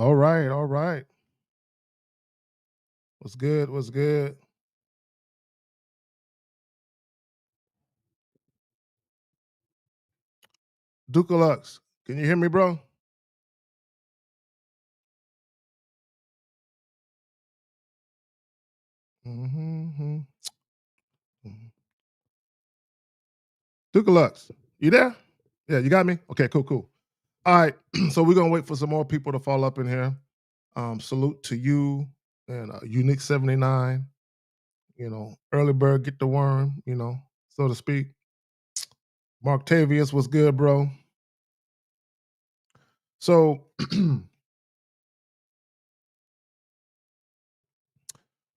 All right, all right. What's good? What's good? Dukalux, can you hear me, bro? Mm-hmm. Dukalux, you there? Yeah, you got me? Okay, cool, cool. All right, so we're gonna wait for some more people to fall up in here. Salute to you and Unique 79, early bird get the worm, so to speak. Mark Tavius was good, bro. So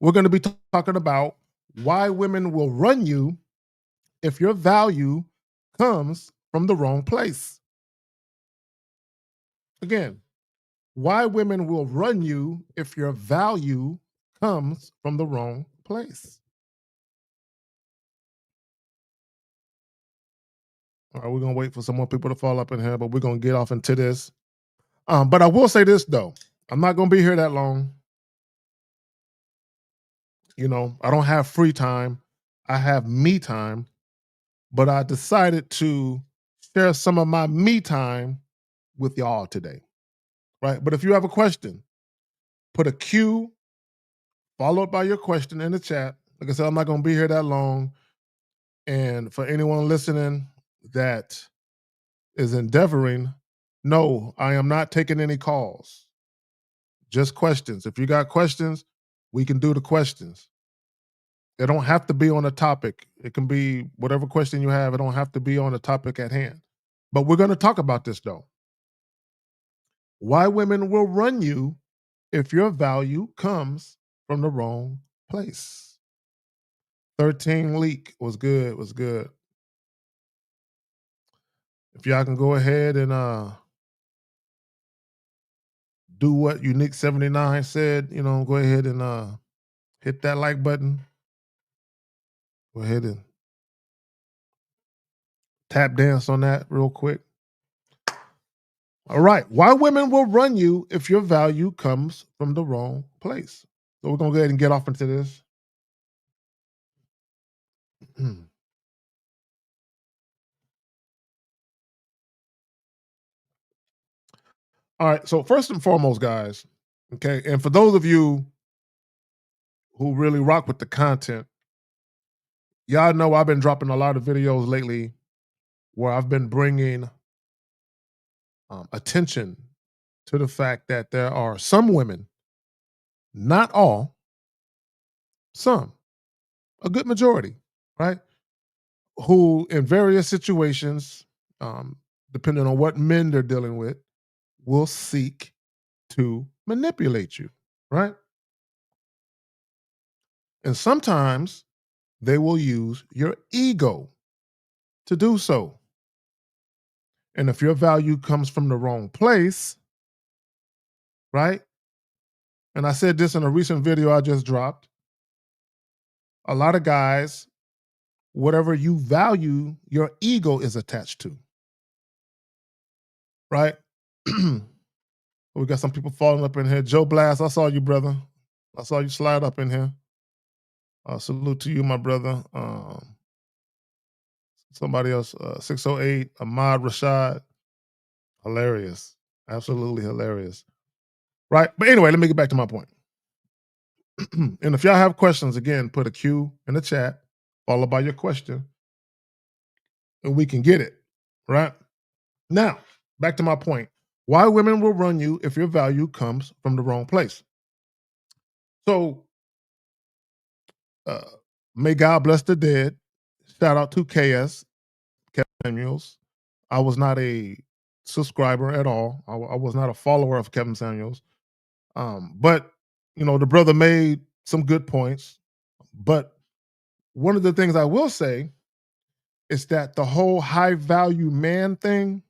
we're gonna be talking about why women will run you if your value comes from the wrong place. Again, why women will run you if your value comes from the wrong place. All right, we're gonna wait for some more people to fall up in here, but we're gonna get off into this. But I will say this though, I'm not gonna be here that long. I don't have free time. I have me time, but I decided to share some of my me time with y'all today. Right. But if you have a question, put a Q followed by your question in the chat. Like I said, I'm not going to be here that long. And for anyone listening that is endeavoring, no, I am not taking any calls, just questions. If you got questions, we can do the questions. It don't have to be on a topic. It can be whatever question you have. It don't have to be on the topic at hand. But we're going to talk about this though. Why women will run you if your value comes from the wrong place. 13 leak was good, was good. If y'all can go ahead and do what Unique 79 said, go ahead and hit that like button. Go ahead and tap dance on that real quick. All right. Why women will run you if your value comes from the wrong place. So we're gonna go ahead and get off into this. All right. So first and foremost, guys, okay, and for those of you who really rock with the content, y'all know I've been dropping a lot of videos lately where I've been bringing attention to the fact that there are some women, not all, some, a good majority, right, who in various situations, um, depending on what men they're dealing with, will seek to manipulate you, right? And sometimes they will use your ego to do so. And if your value comes from the wrong place, right? And I said this in a recent video I just dropped. A lot of guys, whatever you value, your ego is attached to, right? We got some people falling up in here. Joe Blast, I saw you, brother. I saw you slide up in here. Salute to you, my brother. Somebody else, 608, Ahmad Rashad. Hilarious. Absolutely hilarious. Right. But anyway, let me get back to my point. And if y'all have questions, again, put a Q in the chat, followed by your question, and we can get it. Right. Now, back to my point. Why women will run you if your value comes from the wrong place. So, uh, may God bless the dead. Shout out to KS, Kevin Samuels. I was not a subscriber at all. I was not a follower of Kevin Samuels. But, the brother made some good points. But one of the things I will say is that the whole high value man thing,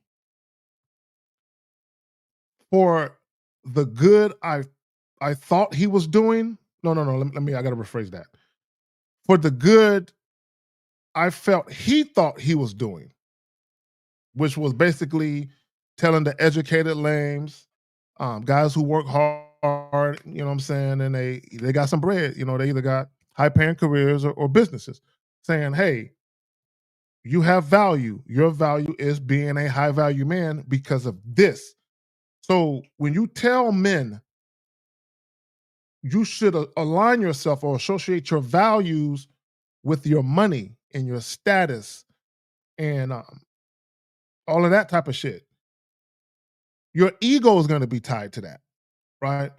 for the good I thought he was doing. No, no, no. I got to rephrase that. For the good I felt he thought he was doing, which was basically telling the educated lames Guys who work hard, you know what I'm saying, and they got some bread. You know, they either got high paying careers or businesses, saying, "Hey, you have value. Your value is being a high value man because of this." So when you tell men you should align yourself or associate your values with your money and your status and all of that type of shit, your ego is going to be tied to that, right?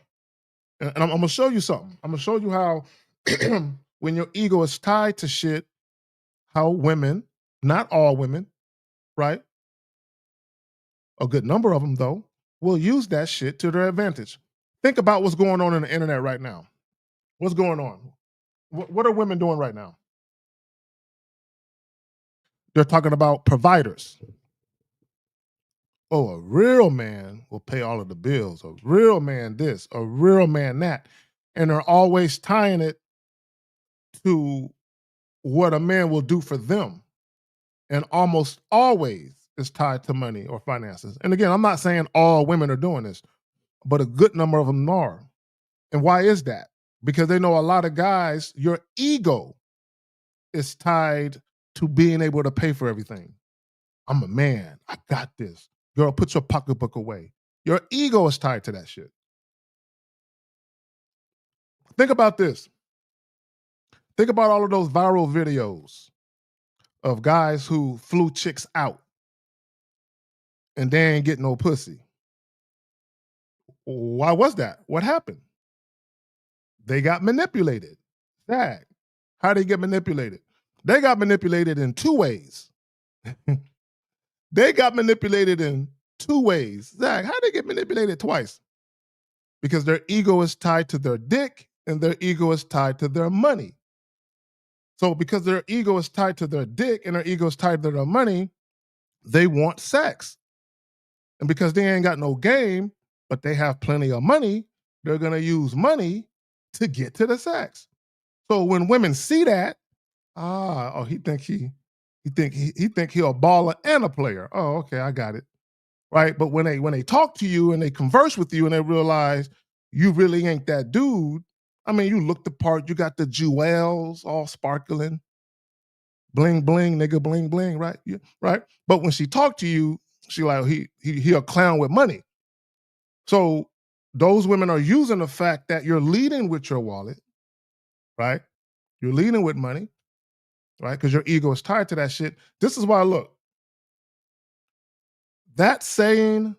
And I'm gonna show you something. I'm gonna show you how when your ego is tied to shit, how women, not all women, right? A good number of them though, will use that shit to their advantage. Think about what's going on the internet right now. What's going on? What are women doing right now? They're talking about providers. Oh, a real man will pay all of the bills. A real man this, a real man that. And they're always tying it to what a man will do for them. And almost always is tied to money or finances. And again, I'm not saying all women are doing this, but a good number of them are. And why is that? Because they know a lot of guys, your ego is tied to being able to pay for everything. I'm a man. I got this. Girl, put your pocketbook away. Your ego is tied to that shit. Think about this. Think about all of those viral videos of guys who flew chicks out and they ain't get no pussy. Why was that? What happened? They got manipulated. Zach, how they get manipulated? They got manipulated in two ways. They got manipulated in two ways. Zach, how they get manipulated twice? Because their ego is tied to their dick and their ego is tied to their money. So because their ego is tied to their dick and their ego is tied to their money, they want sex. And because they ain't got no game, but they have plenty of money, they're gonna use money to get to the sex. So when women see that, he think he a baller and a player. Oh, okay, I got it. Right. But when they talk to you and they converse with you and they realize you really ain't that dude. I mean, you look the part, you got the jewels all sparkling, bling bling, nigga, bling bling, right? Yeah, right. But when she talked to you, she like he a clown with money. So those women are using the fact that you're leading with your wallet, right? You're leading with money, right? Because your ego is tied to that shit. This is why, look, that saying,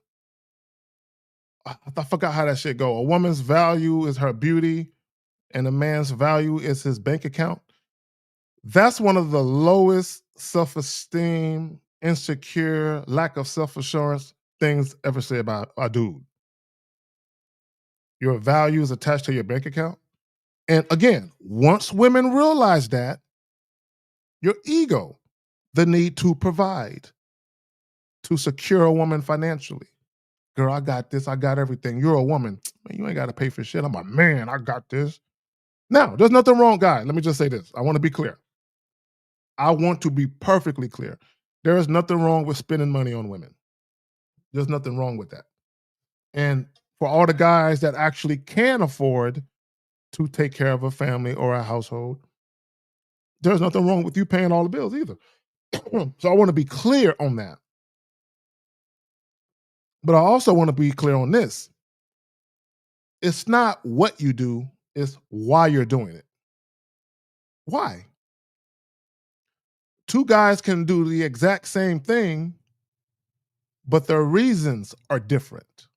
I forgot how that shit go. A woman's value is her beauty, and a man's value is his bank account. That's one of the lowest self-esteem, insecure, lack of self-assurance things ever said about a dude. Your value is attached to your bank account. And again, once women realize that, your ego, the need to provide, to secure a woman financially. Girl, I got this. I got everything. You're a woman. Man, you ain't got to pay for shit. I'm a man. I got this. Now, there's nothing wrong, guys. Let me just say this. I want to be clear. I want to be perfectly clear. There is nothing wrong with spending money on women. There's nothing wrong with that. And for all the guys that actually can afford to take care of a family or a household, there's nothing wrong with you paying all the bills either. So I want to be clear on that. But I also want to be clear on this. It's not what you do, it's why you're doing it. Why? Two guys can do the exact same thing, but their reasons are different.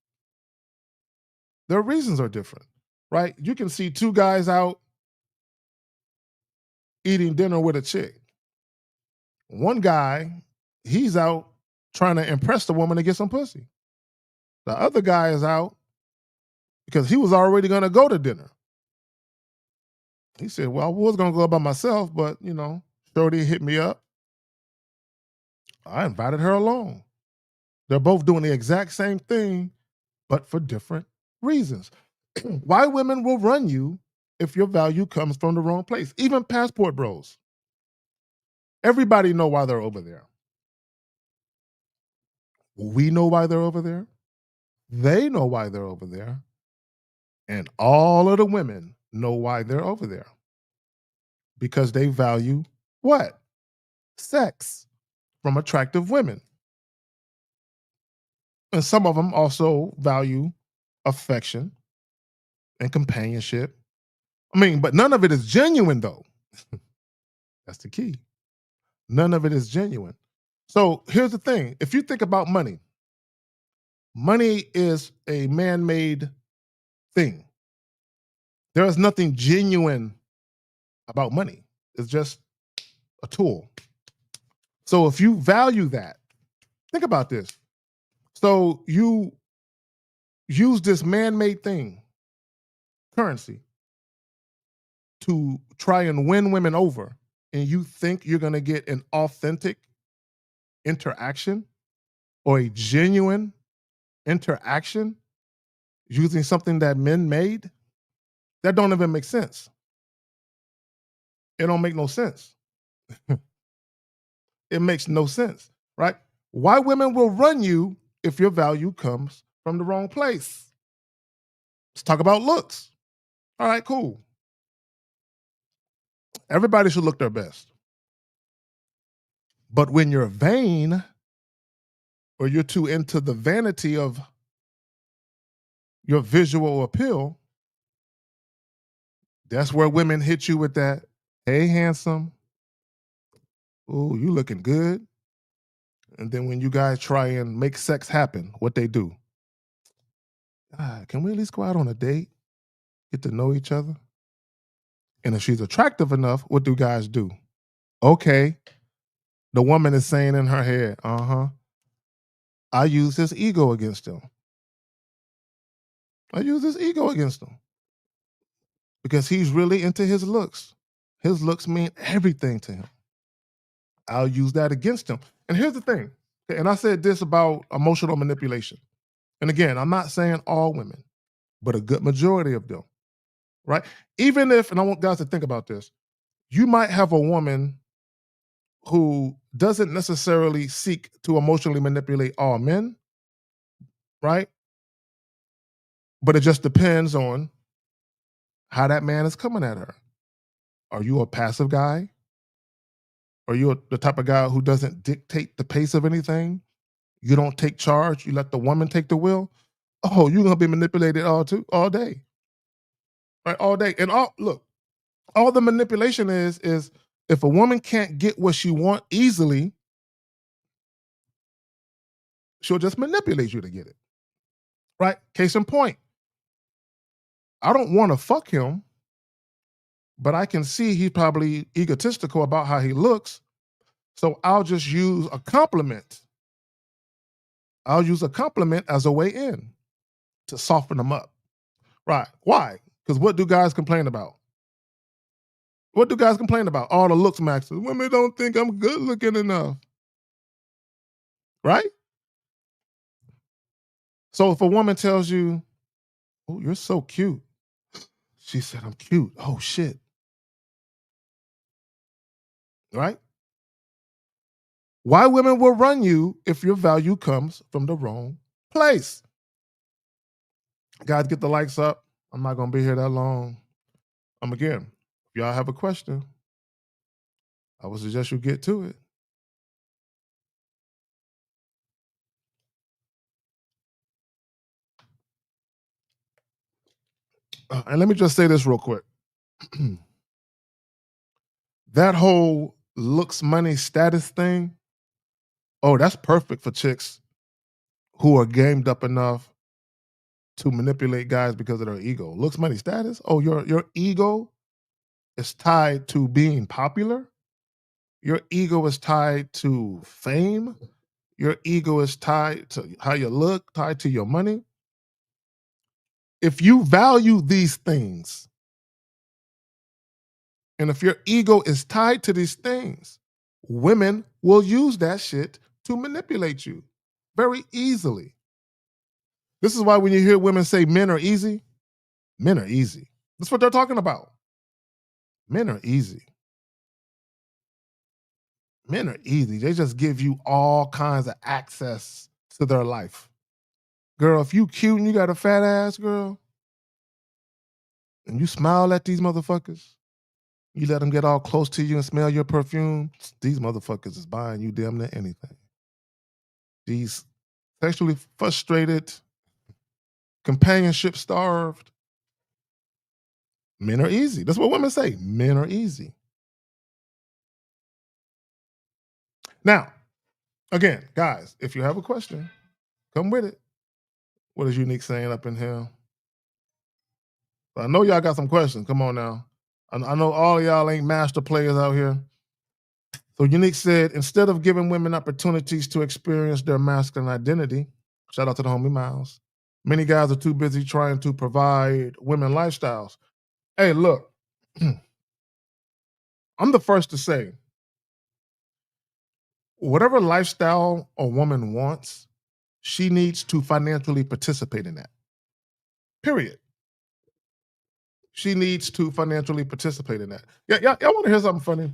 Their reasons are different, right? You can see two guys out eating dinner with a chick. One guy, he's out trying to impress the woman to get some pussy. The other guy is out because he was already going to go to dinner. He said, well, I was going to go by myself, but, Shorty hit me up. I invited her along. They're both doing the exact same thing, but for different reasons. Why women will run you if your value comes from the wrong place. Even passport bros. Everybody know why they're over there. We know why they're over there. They know why they're over there, and all of the women know why they're over there because they value what? Sex from attractive women. And some of them also value affection and companionship. I mean, but none of it is genuine though. That's the key. None of it is genuine. So here's the thing, if you think about money, money is a man made thing. There is nothing genuine about money, it's just a tool. So if you value that, think about this. So you use this man made thing, currency, to try and win women over, and you think you're going to get an authentic interaction or a genuine interaction using something that men made, that don't even make sense. It don't make no sense. It makes no sense, right? Why women will run you if your value comes from the wrong place. Let's talk about looks. All right, cool. Everybody should look their best. But when you're vain or you're too into the vanity of your visual appeal, that's where women hit you with that, hey, handsome. Ooh, you looking good. And then when you guys try and make sex happen, what they do? Can we at least go out on a date? Get to know each other? And if she's attractive enough, what do guys do? Okay. The woman is saying in her head, I use his ego against him. I use his ego against him because he's really into his looks. His looks mean everything to him. I'll use that against him. And here's the thing, and I said this about emotional manipulation. And again, I'm not saying all women, but a good majority of them, right? Even if, and I want guys to think about this, you might have a woman who doesn't necessarily seek to emotionally manipulate all men, right? But it just depends on how that man is coming at her. Are you a passive guy? Are you the type of guy who doesn't dictate the pace of anything? You don't take charge. You let the woman take the wheel. Oh, you're gonna be manipulated all day, right? All day. And look, all the manipulation is if a woman can't get what she want easily, she'll just manipulate you to get it, right? Case in point, I don't want to fuck him, but I can see he's probably egotistical about how he looks. So I'll just use a compliment. I'll use a compliment as a way in to soften them up. Right. Why? Because what do guys complain about? What do guys complain about? All the looks maxes. Women don't think I'm good looking enough. Right? So if a woman tells you, oh, you're so cute. She said, I'm cute. Oh, shit. Right? Why women will run you if your value comes from the wrong place. Guys, get the likes up. I'm not going to be here that long. Again, if y'all have a question, I would suggest you get to it. And let me just say this real quick. That whole looks, money, status thing, oh, that's perfect for chicks who are gamed up enough to manipulate guys because of their ego. Looks, money, status. Oh, your ego is tied to being popular. Your ego is tied to fame. Your ego is tied to how you look, tied to your money. If you value these things, and if your ego is tied to these things, women will use that shit to manipulate you very easily. This is why when you hear women say men are easy, men are easy. That's what they're talking about. Men are easy. Men are easy. They just give you all kinds of access to their life. Girl, if you cute and you got a fat ass, girl, and you smile at these motherfuckers, you let them get all close to you and smell your perfume, these motherfuckers is buying you damn near anything. These sexually frustrated, companionship starved men are easy. That's what women say. Men are easy. Now, again, guys, if you have a question, come with it. What is Unique saying up in here? I know y'all got some questions. Come on now. I know all of y'all ain't master players out here. So Unique said, instead of giving women opportunities to experience their masculine identity, shout out to the homie Miles, many guys are too busy trying to provide women lifestyles. Hey, look, I'm the first to say, whatever lifestyle a woman wants, she needs to financially participate in that. Period. She needs to financially participate in that. Yeah, y'all want to hear something funny?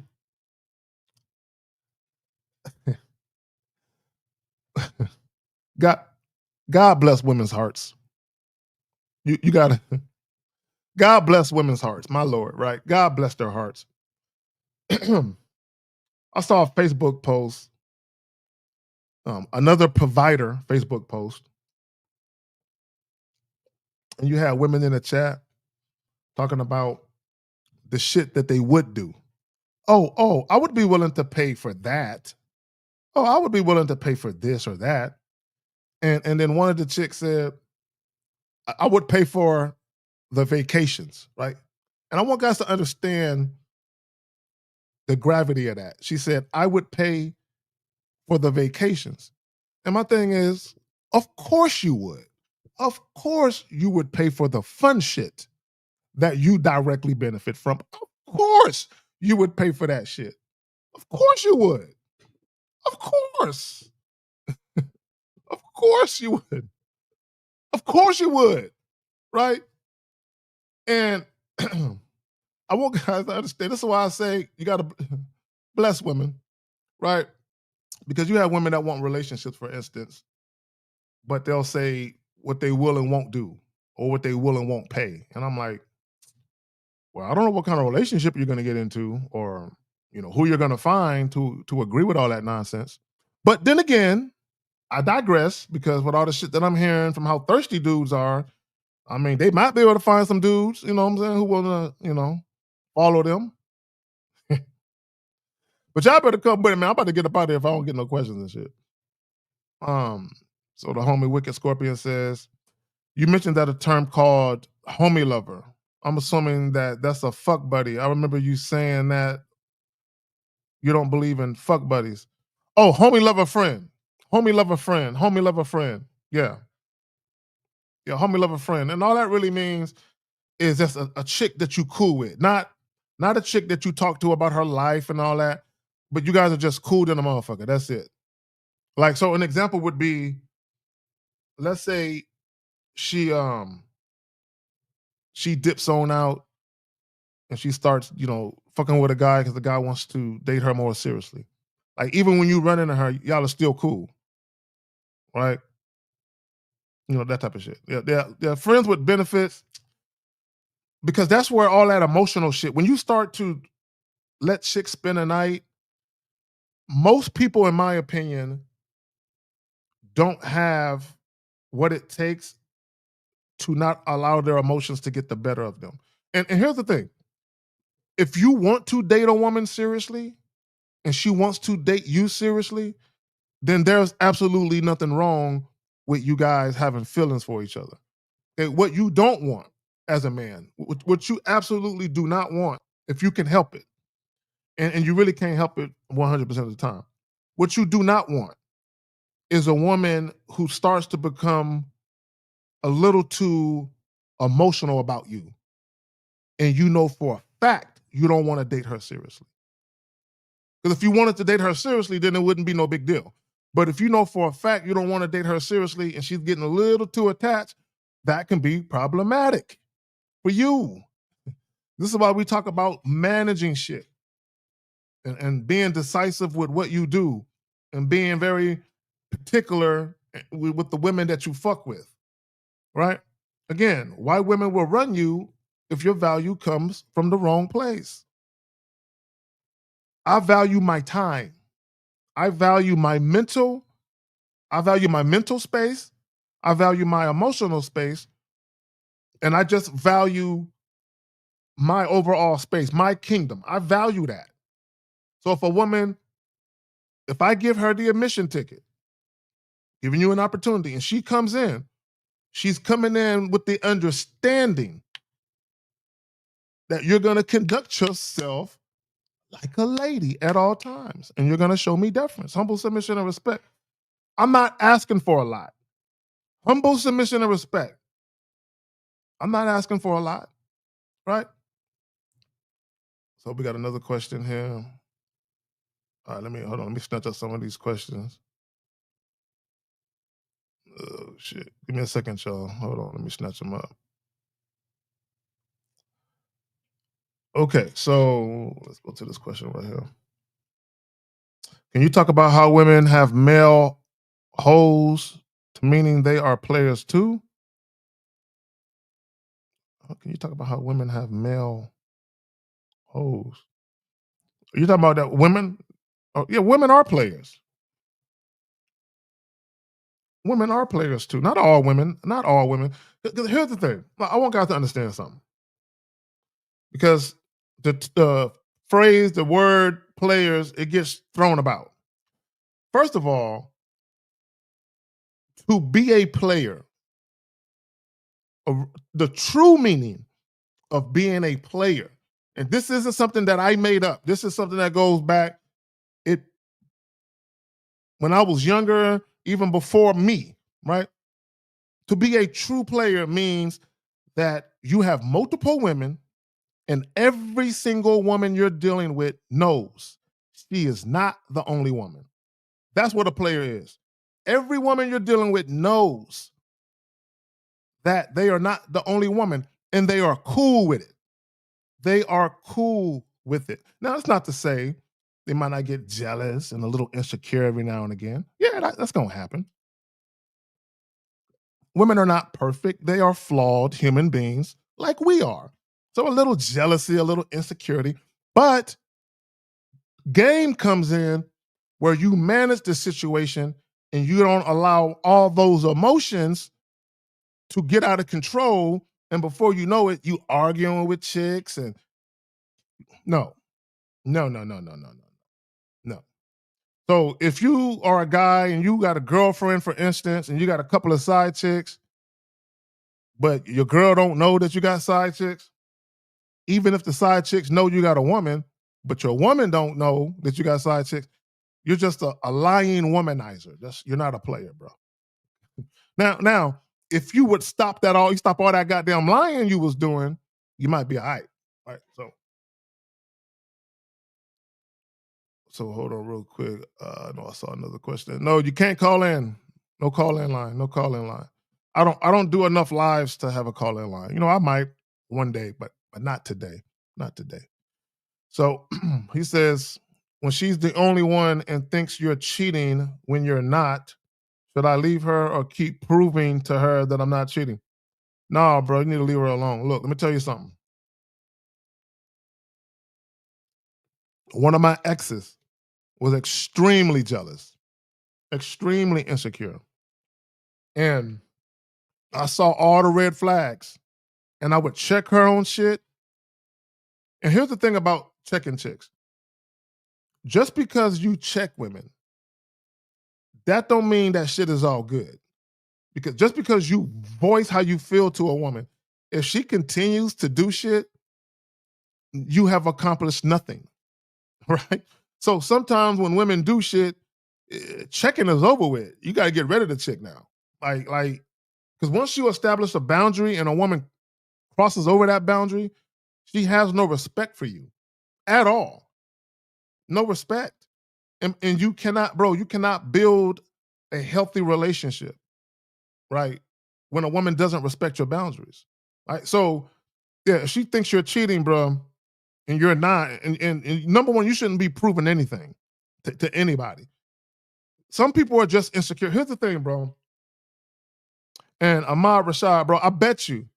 God, God bless women's hearts. You gotta God bless women's hearts, my Lord, right? God bless their hearts. I saw a Facebook post, another provider Facebook post, and you had women in the chat talking about the shit that they would do. Oh, I would be willing to pay for that. Oh, I would be willing to pay for this or that. And then one of the chicks said, I would pay for the vacations, right? And I want guys to understand the gravity of that. She said, I would pay for the vacations. And my thing is, of course you would. Of course you would pay for the fun shit that you directly benefit from. Of course you would pay for that shit. Of course you would. Of course. Of course you would. Of course you would. Right? And I want guys to understand. This is why I say you got to bless women, right? Because you have women that want relationships, for instance, but they'll say what they will and won't do or what they will and won't pay. And I'm like, well, I don't know what kind of relationship you're going to get into or who you're going to find to agree with all that nonsense. But then again, I digress because with all the shit that I'm hearing from how thirsty dudes are, I mean, they might be able to find some dudes, you know what I'm saying, who will, follow them. But y'all better come with it, man. I'm about to get up out of here if I don't get no questions and shit. So the homie Wicked Scorpion says, you mentioned that a term called homie lover. I'm assuming that that's a fuck buddy. I remember you saying that you don't believe in fuck buddies. Oh, homie lover friend. Homie lover friend. Homie lover friend. Yeah. Yeah, homie lover friend. And all that really means is just a chick that you cool with. Not a chick that you talk to about her life and all that, but you guys are just cool than a motherfucker. That's it. Like, so an example would be, let's say she dips on out and she starts, fucking with a guy because the guy wants to date her more seriously. Like, even when you run into her, y'all are still cool, right? That type of shit. Yeah, they're friends with benefits because that's where all that emotional shit. When you start to let chicks spend a night, most people, in my opinion, don't have what it takes to not allow their emotions to get the better of them. And here's the thing: if you want to date a woman seriously, and she wants to date you seriously, then there's absolutely nothing wrong with you guys having feelings for each other. Okay, what you don't want as a man, what you absolutely do not want, if you can help it, and you really can't help it 100% of the time, what you do not want is a woman who starts to become a little too emotional about you. And you know for a fact you don't want to date her seriously. Because if you wanted to date her seriously, then it wouldn't be no big deal. But if you know for a fact you don't want to date her seriously and she's getting a little too attached, that can be problematic for you. This is why we talk about managing shit and being decisive with what you do and being very particular with the women that you fuck with. right? Again, white women will run you if your value comes from the wrong place. I value my time. I value my mental. I value my mental space. I value my emotional space. And I just value my overall space, my kingdom. I value that. So if a woman, if I give her the admission ticket, giving you an opportunity, and she comes in, she's coming in with the understanding that you're going to conduct yourself like a lady at all times, and you're going to show me deference, humble submission, and respect. I'm not asking for a lot. Humble submission and respect. I'm not asking for a lot, right? So we got another question here. All right, let me hold on. Let me snatch up some of these questions. Oh shit! Give me a second, y'all. Hold on. Let me snatch them up. Okay, so let's go to this question right here. Can you talk about how women have male hoes, meaning they are players too? Can you talk about how women have male hoes? Are you talking about that women? Oh, yeah, women are players. Women are players too. Not all women. Not all women. Here's the thing. I want guys to understand something because the phrase, the word players, it gets thrown about. First of all, to be a player, the true meaning of being a player, and this isn't something that I made up. This is something that goes back. It when I was younger, even before me, right? To be a true player means that you have multiple women, and every single woman you're dealing with knows she is not the only woman. That's what a player is. Every woman you're dealing with knows that they are not the only woman, and they are cool with it. They are cool with it. Now, that's not to say they might not get jealous and a little insecure every now and again. Yeah, that's going to happen. Women are not perfect. They are flawed human beings like we are. So a little jealousy, a little insecurity, but game comes in where you manage the situation and you don't allow all those emotions to get out of control. And before you know it, you arguing with chicks and no, no. No. So if you are a guy and you got a girlfriend, for instance, and you got a couple of side chicks, but your girl don't know that you got side chicks, even if the side chicks know you got a woman, but your woman don't know that you got side chicks, you're just a lying womanizer. You're not a player, bro. Now, if you would you stop all that goddamn lying you was doing, you might be all right. Right. So hold on real quick. No, I saw another question. No, you can't call in. No call in line. No call in line. I don't do enough lives to have a call in line. I might one day, but not today. Not today. So he says, when she's the only one and thinks you're cheating when you're not, should I leave her or keep proving to her that I'm not cheating? No, bro, you need to leave her alone. Look, let me tell you something. One of my exes was extremely jealous, extremely insecure. And I saw all the red flags and I would check her on shit. And here's the thing about checking chicks. Just because you check women, that don't mean that shit is all good. Because just because you voice how you feel to a woman, if she continues to do shit, you have accomplished nothing. Right? So sometimes when women do shit, checking is over with. You got to get rid of the chick now. Because once you establish a boundary and a woman crosses over that boundary, she has no respect for you at all. No respect. And you cannot, bro, you cannot build a healthy relationship, right? When a woman doesn't respect your boundaries. Right. So yeah, if she thinks you're cheating, bro, and you're not, and number one, you shouldn't be proving anything to anybody. Some people are just insecure. Here's the thing, bro. And Ahmad Rashad, bro, I bet you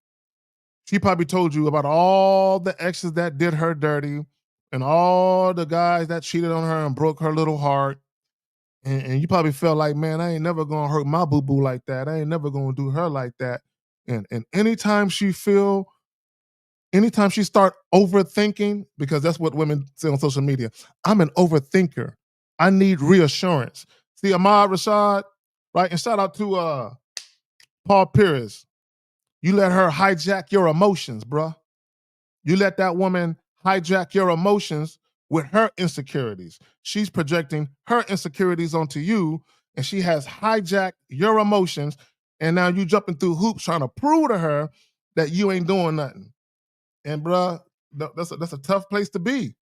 she probably told you about all the exes that did her dirty and all the guys that cheated on her and broke her little heart. And you probably felt like, man, I ain't never gonna hurt my boo boo like that. I ain't never gonna do her like that. And anytime she start overthinking, because that's what women say on social media, I'm an overthinker. I need reassurance. See, Ahmad Rashad, right? And shout out to Paul Pierce. You let her hijack your emotions, bruh. You let that woman hijack your emotions with her insecurities. She's projecting her insecurities onto you, and she has hijacked your emotions. And now you jumping through hoops trying to prove to her that you ain't doing nothing. And bruh, that's a tough place to be.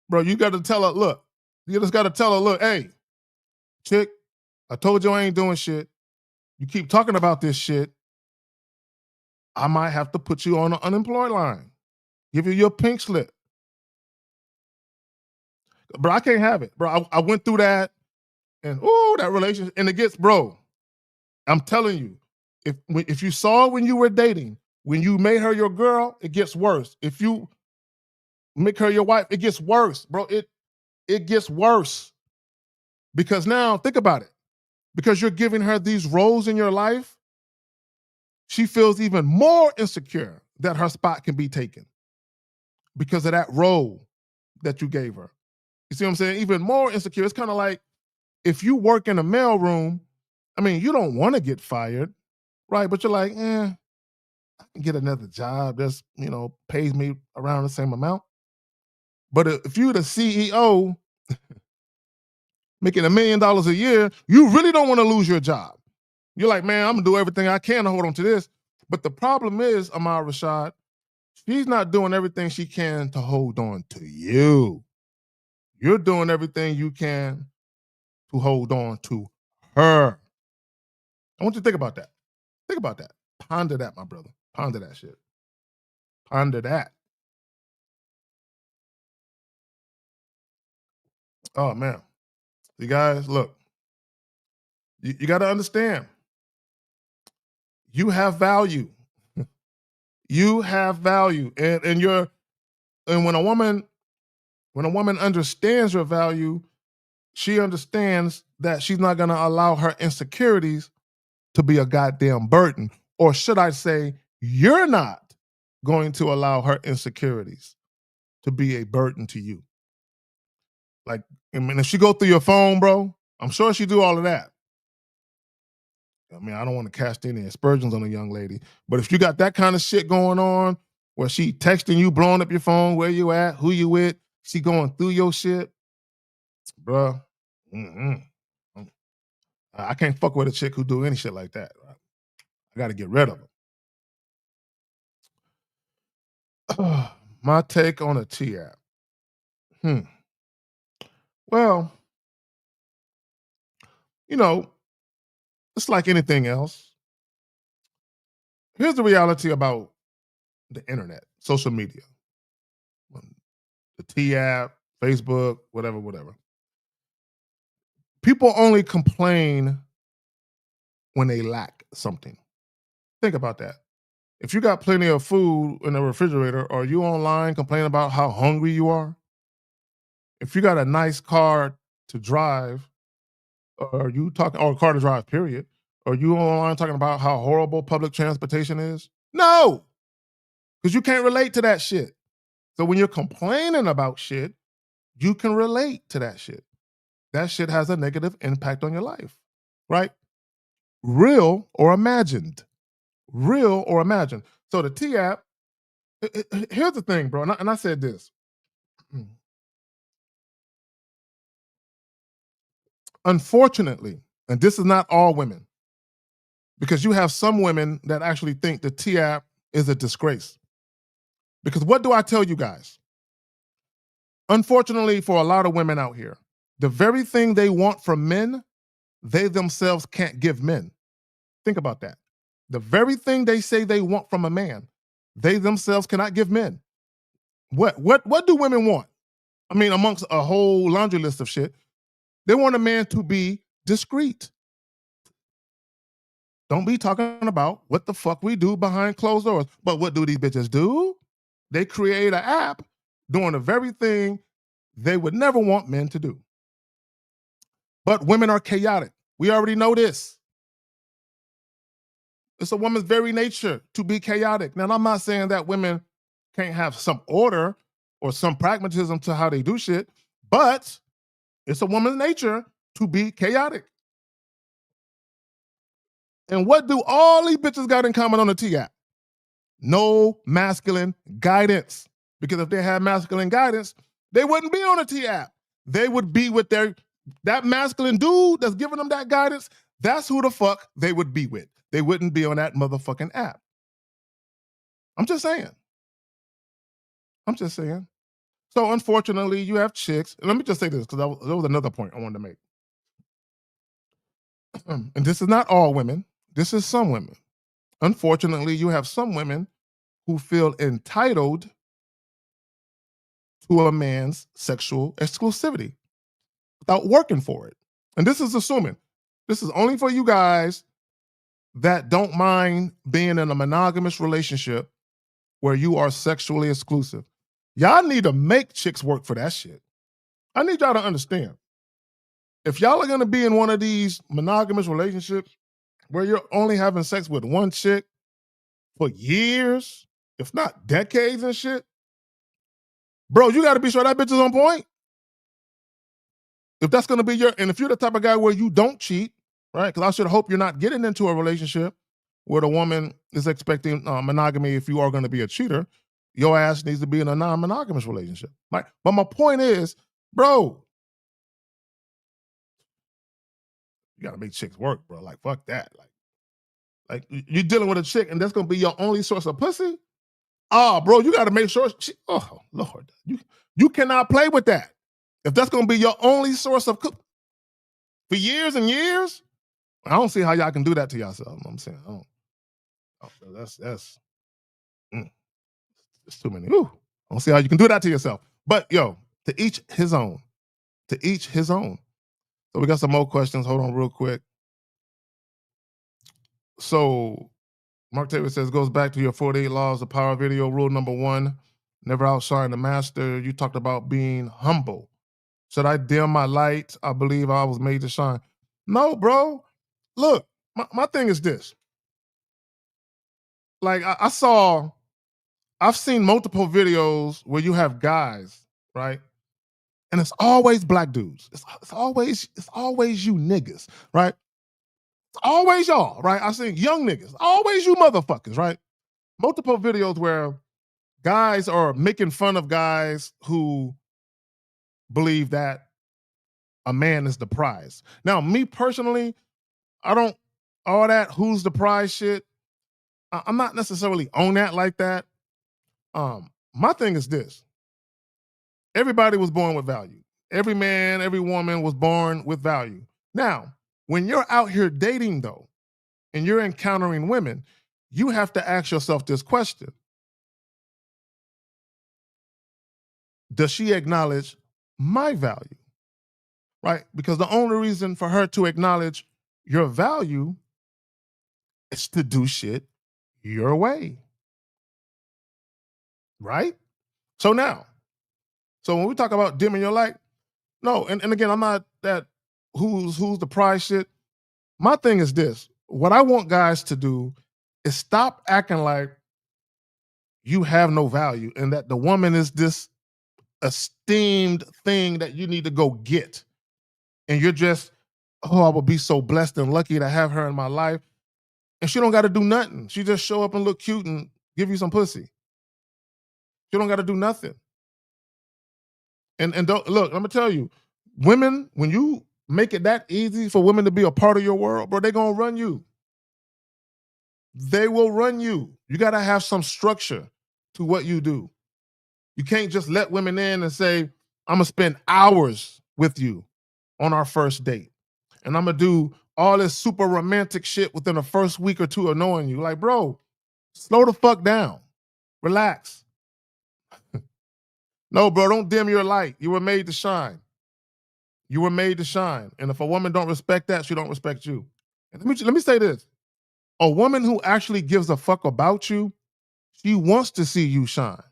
Bro, you got to tell her, look, you just got to tell her, look, hey, chick, I told you I ain't doing shit. You keep talking about this shit, I might have to put you on the unemployed line. Give you your pink slip. Bro, I can't have it. Bro, I went through that and that relationship. And it gets, bro, I'm telling you, if you saw when you were dating, when you made her your girl, it gets worse. If you make her your wife, it gets worse. Bro, it gets worse. Because now, think about it. Because you're giving her these roles in your life, she feels even more insecure that her spot can be taken because of that role that you gave her. You see what I'm saying? Even more insecure. It's kind of like if you work in a mailroom, I mean, you don't want to get fired, right? But you're like, I can get another job that's, pays me around the same amount. But if you're the CEO making $1 million a year, you really don't want to lose your job. You're like, man, I'm gonna do everything I can to hold on to this. But the problem is, Ahmad Rashad, she's not doing everything she can to hold on to you. You're doing everything you can to hold on to her. I want you to think about that. Think about that. Ponder that, my brother. Ponder that shit. Ponder that. Oh man. You guys, look, you got to understand. You have value. You have value. And when a woman understands your value, she understands that she's not gonna allow her insecurities to be a goddamn burden. Or should I say, you're not going to allow her insecurities to be a burden to you. Like, I mean, if she go through your phone, bro, I'm sure she do all of that. I mean, I don't want to cast any aspersions on a young lady, but if you got that kind of shit going on, where she texting you, blowing up your phone, where you at, who you with, she going through your shit, bro. I can't fuck with a chick who do any shit like that. I got to get rid of her. My take on a T app. Well, you know, it's like anything else. Here's the reality about the internet, social media, the T app, Facebook, whatever, whatever. People only complain when they lack something. Think about that. If you got plenty of food in the refrigerator, are you online complaining about how hungry you are? If you got a nice car to drive, or a car to drive, period, are you online talking about how horrible public transportation is? No, because you can't relate to that shit. So when you're complaining about shit, you can relate to that shit. That shit has a negative impact on your life, right? Real or imagined. Real or imagined. So the T app, here's the thing, bro, and I said this. Unfortunately, and this is not all women, because you have some women that actually think the T app is a disgrace. Because what do I tell you guys? Unfortunately, for a lot of women out here, the very thing they want from men, they themselves can't give men. Think about that. The very thing they say they want from a man, they themselves cannot give men. What do women want? I mean, amongst a whole laundry list of shit, they want a man to be discreet. Don't be talking about what the fuck we do behind closed doors. But what do these bitches do? They create an app doing the very thing they would never want men to do. But women are chaotic. We already know this. It's a woman's very nature to be chaotic. Now, I'm not saying that women can't have some order or some pragmatism to how they do shit, but it's a woman's nature to be chaotic. And what do all these bitches got in common on the T app? No masculine guidance. Because if they had masculine guidance, they wouldn't be on a T app. They would be with that masculine dude that's giving them that guidance. That's who the fuck they would be with. They wouldn't be on that motherfucking app. I'm just saying. So unfortunately, you have chicks. And let me just say this, because there was another point I wanted to make. And this is not all women. This is some women. Unfortunately, you have some women who feel entitled to a man's sexual exclusivity without working for it. And this is assuming. This is only for you guys that don't mind being in a monogamous relationship where you are sexually exclusive. Y'all need to make chicks work for that shit. I need y'all to understand. If y'all are going to be in one of these monogamous relationships where you're only having sex with one chick for years, if not decades and shit, bro, you got to be sure that bitch is on point. If that's going to be and if you're the type of guy where you don't cheat, right? Because I should hope you're not getting into a relationship where the woman is expecting monogamy if you are going to be a cheater. Your ass needs to be in a non-monogamous relationship. Right? But my point is, bro, you got to make chicks work, bro. Like, fuck that. Like you're dealing with a chick and that's going to be your only source of pussy? Oh, bro, you got to make sure. Oh, Lord. You cannot play with that. If that's going to be your only source of for years and years, I don't see how y'all can do that to yourself. I'm saying, that's it's too many. Ooh, I don't see how you can do that to yourself. But yo, to each his own. To each his own. So we got some more questions. Hold on real quick. So Mark Taylor says, goes back to your 48 laws of power video. Rule number 1, never outshine the master. You talked about being humble. Should I dim my light? I believe I was made to shine. No, bro. Look, my thing is this. Like I've seen multiple videos where you have guys, right? And it's always black dudes. It's always you niggas, right? It's always y'all, right? I seen young niggas, always you motherfuckers, right? Multiple videos where guys are making fun of guys who believe that a man is the prize. Now, me personally, I don't all that who's the prize shit. I'm not necessarily on that like that. My thing is this. Everybody was born with value. Every man, every woman was born with value. Now, when you're out here dating though, and you're encountering women, you have to ask yourself this question. Does she acknowledge my value? Right? Because the only reason for her to acknowledge your value is to do shit your way. Right? So when we talk about dimming your light, no, and again, I'm not that who's the prize shit. My thing is this. What I want guys to do is stop acting like you have no value and that the woman is this esteemed thing that you need to go get. And you're just, oh, I would be so blessed and lucky to have her in my life. And she don't got to do nothing. She just show up and look cute and give you some pussy. She don't got to do nothing. And don't look, I'm gonna tell you, women, when you make it that easy for women to be a part of your world, bro, they're gonna run you. They will run you. You gotta have some structure to what you do. You can't just let women in and say, I'm gonna spend hours with you on our first date. And I'm gonna do all this super romantic shit within the first week or two of knowing you. Like, bro, slow the fuck down. Relax. No, bro, don't dim your light. You were made to shine. You were made to shine. And if a woman don't respect that, she don't respect you. And let me say this. A woman who actually gives a fuck about you, she wants to see you shine.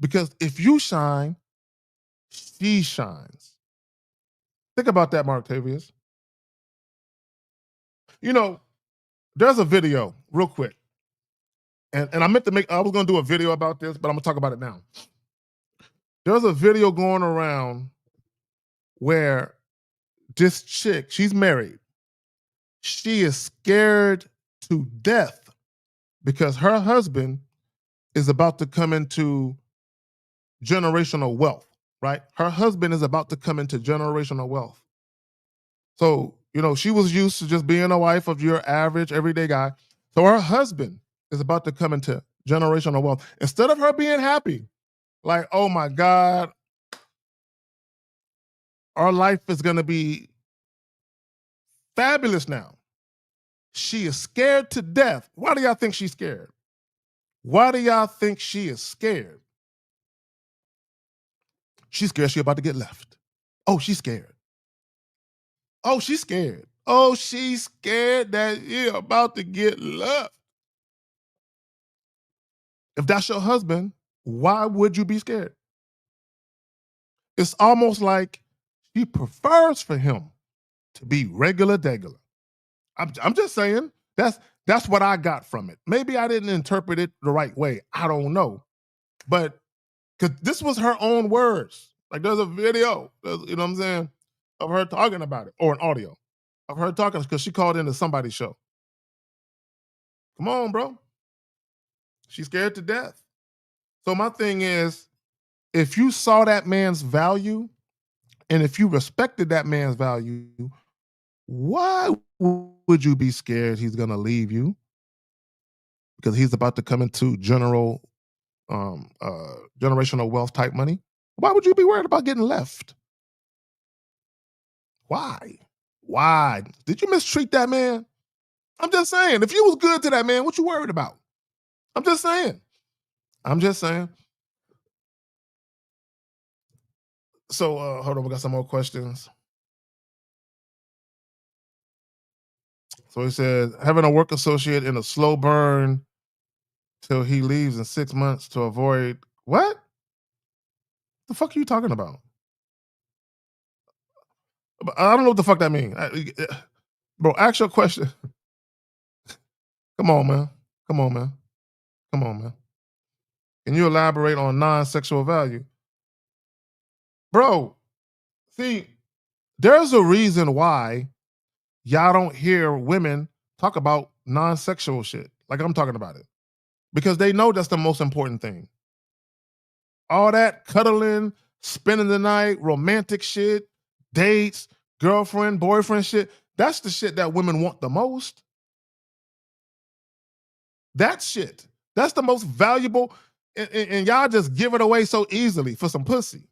Because if you shine, she shines. Think about that, Martavius. You know, there's a video, real quick. And I meant to I was gonna do a video about this, but I'm gonna talk about it now. There's a video going around where this chick, she's married. She is scared to death because her husband is about to come into generational wealth, right? Her husband is about to come into generational wealth. So, she was used to just being a wife of your average everyday guy. So her husband is about to come into generational wealth. Instead of her being happy, like, oh my God, our life is going to be fabulous now. She is scared to death. Why do y'all think she's scared? Why do y'all think she is scared? She's scared she's about to get left. Oh, she's scared. Oh, she's scared. Oh, she's scared that you're about to get left. If that's your husband, why would you be scared? It's almost like she prefers for him to be regular degular. I'm just saying that's what I got from it. Maybe I didn't interpret it the right way. I don't know. But because this was her own words. Like there's a video, you know what I'm saying, of her talking about it, or an audio of her talking because she called into somebody's show. Come on, bro. She's scared to death. So my thing is, if you saw that man's value and if you respected that man's value, why would you be scared he's gonna leave you? Because he's about to come into generational wealth type money. Why would you be worried about getting left? Why? Why? Did you mistreat that man? I'm just saying. If you was good to that man, what you worried about? I'm just saying. I'm just saying. So hold on, we got some more questions. So he said, having a work associate in a slow burn till he leaves in 6 months to avoid what? The fuck are you talking about? I don't know what the fuck that means. Bro, ask your question. Come on, man. Come on, man. Come on, man. Can you elaborate on non-sexual value? Bro, see, there's a reason why y'all don't hear women talk about non-sexual shit like I'm talking about it. Because they know that's the most important thing. All that cuddling, spending the night, romantic shit, dates, girlfriend, boyfriend shit, that's the shit that women want the most. That shit. That's the most valuable, and y'all just give it away so easily for some pussy.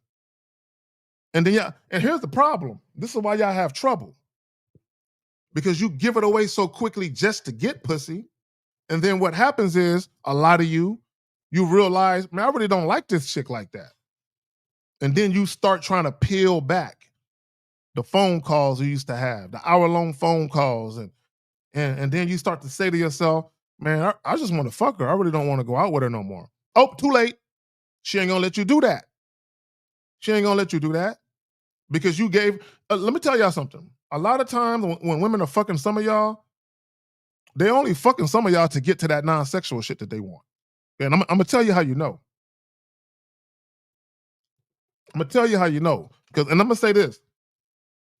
And then and here's the problem. This is why y'all have trouble. Because you give it away so quickly just to get pussy. And then what happens is a lot of you realize, man, I really don't like this chick like that. And then you start trying to peel back the phone calls you used to have, the hour-long phone calls. And then you start to say to yourself, man, I just want to fuck her. I really don't want to go out with her no more. Oh, too late. She ain't gonna let you do that. She ain't gonna let you do that. Because you gave, let me tell y'all something. A lot of times when women are fucking some of y'all, they only fucking some of y'all to get to that non-sexual shit that they want. And I'm gonna tell you how you know. I'm gonna tell you how you know. And I'm gonna say this,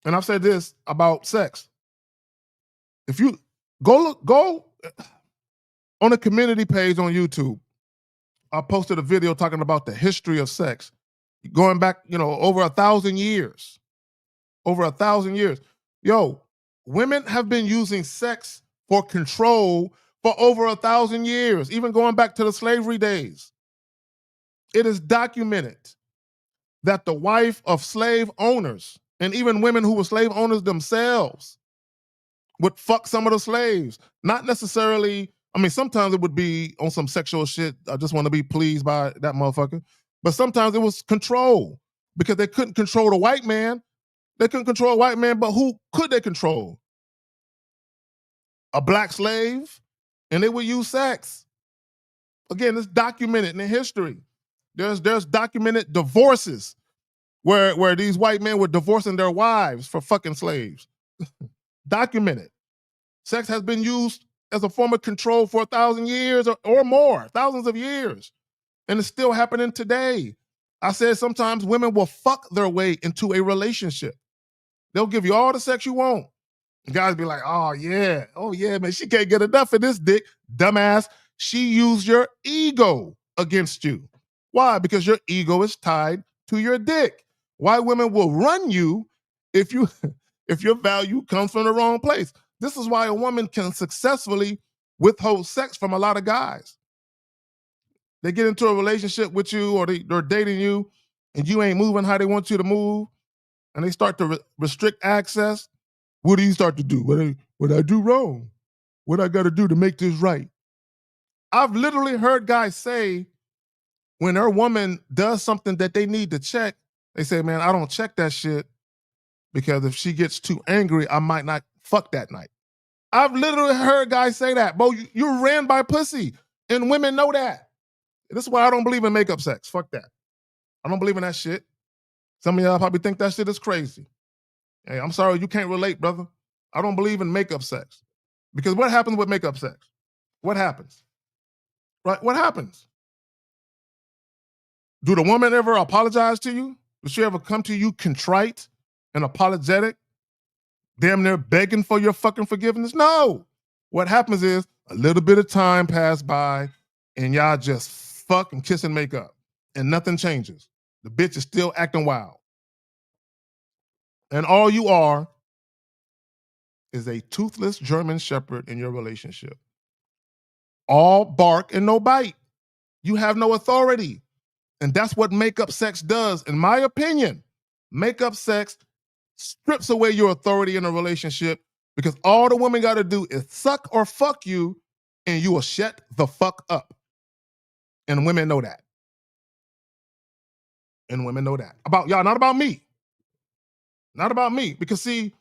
and I've said this about sex. If you go on a community page on YouTube, I posted a video talking about the history of sex, going back, over 1,000 years. Over 1,000 years. Yo, women have been using sex for control for over 1,000 years, even going back to the slavery days. It is documented that the wife of slave owners, and even women who were slave owners themselves, would fuck some of the slaves. Not necessarily, sometimes it would be on some sexual shit. I just want to be pleased by that motherfucker. But sometimes it was control because they couldn't control the white man. They couldn't control a white man, but who could they control? a black slave, and they would use sex. Again, it's documented in the history. There's documented divorces where these white men were divorcing their wives for fucking slaves. Documented. Sex has been used as a form of control for 1,000 years or more, thousands of years. And it's still happening today. I said sometimes women will fuck their way into a relationship. They'll give you all the sex you want. And guys be like, oh yeah, man, she can't get enough of this dick. Dumbass, she used your ego against you. Why? Because your ego is tied to your dick. Why women will run you if you if your value comes from the wrong place. This is why a woman can successfully withhold sex from a lot of guys. They get into a relationship with you or they're dating you and you ain't moving how they want you to move and they start to restrict access. What do you start to do? What I do wrong? What I got to do to make this right? I've literally heard guys say when their woman does something that they need to check, they say, man, I don't check that shit because if she gets too angry, I might not fuck that night. I've literally heard guys say that. Bro, you ran by pussy and women know that. This is why I don't believe in makeup sex. Fuck that. I don't believe in that shit. Some of y'all probably think that shit is crazy. Hey, I'm sorry, you can't relate, brother. I don't believe in makeup sex. Because what happens with makeup sex? What happens? Right? What happens? Do the woman ever apologize to you? Does she ever come to you contrite and apologetic? Damn near begging for your fucking forgiveness? No. What happens is a little bit of time passed by and y'all just fuck and kiss and make up. And nothing changes. The bitch is still acting wild. And all you are is a toothless German shepherd in your relationship. All bark and no bite. You have no authority. And that's what makeup sex does, in my opinion. Makeup sex strips away your authority in a relationship because all the woman got to do is suck or fuck you and you will shut the fuck up. And women know that. And women know that. About y'all, not about me. Not about me. Because see,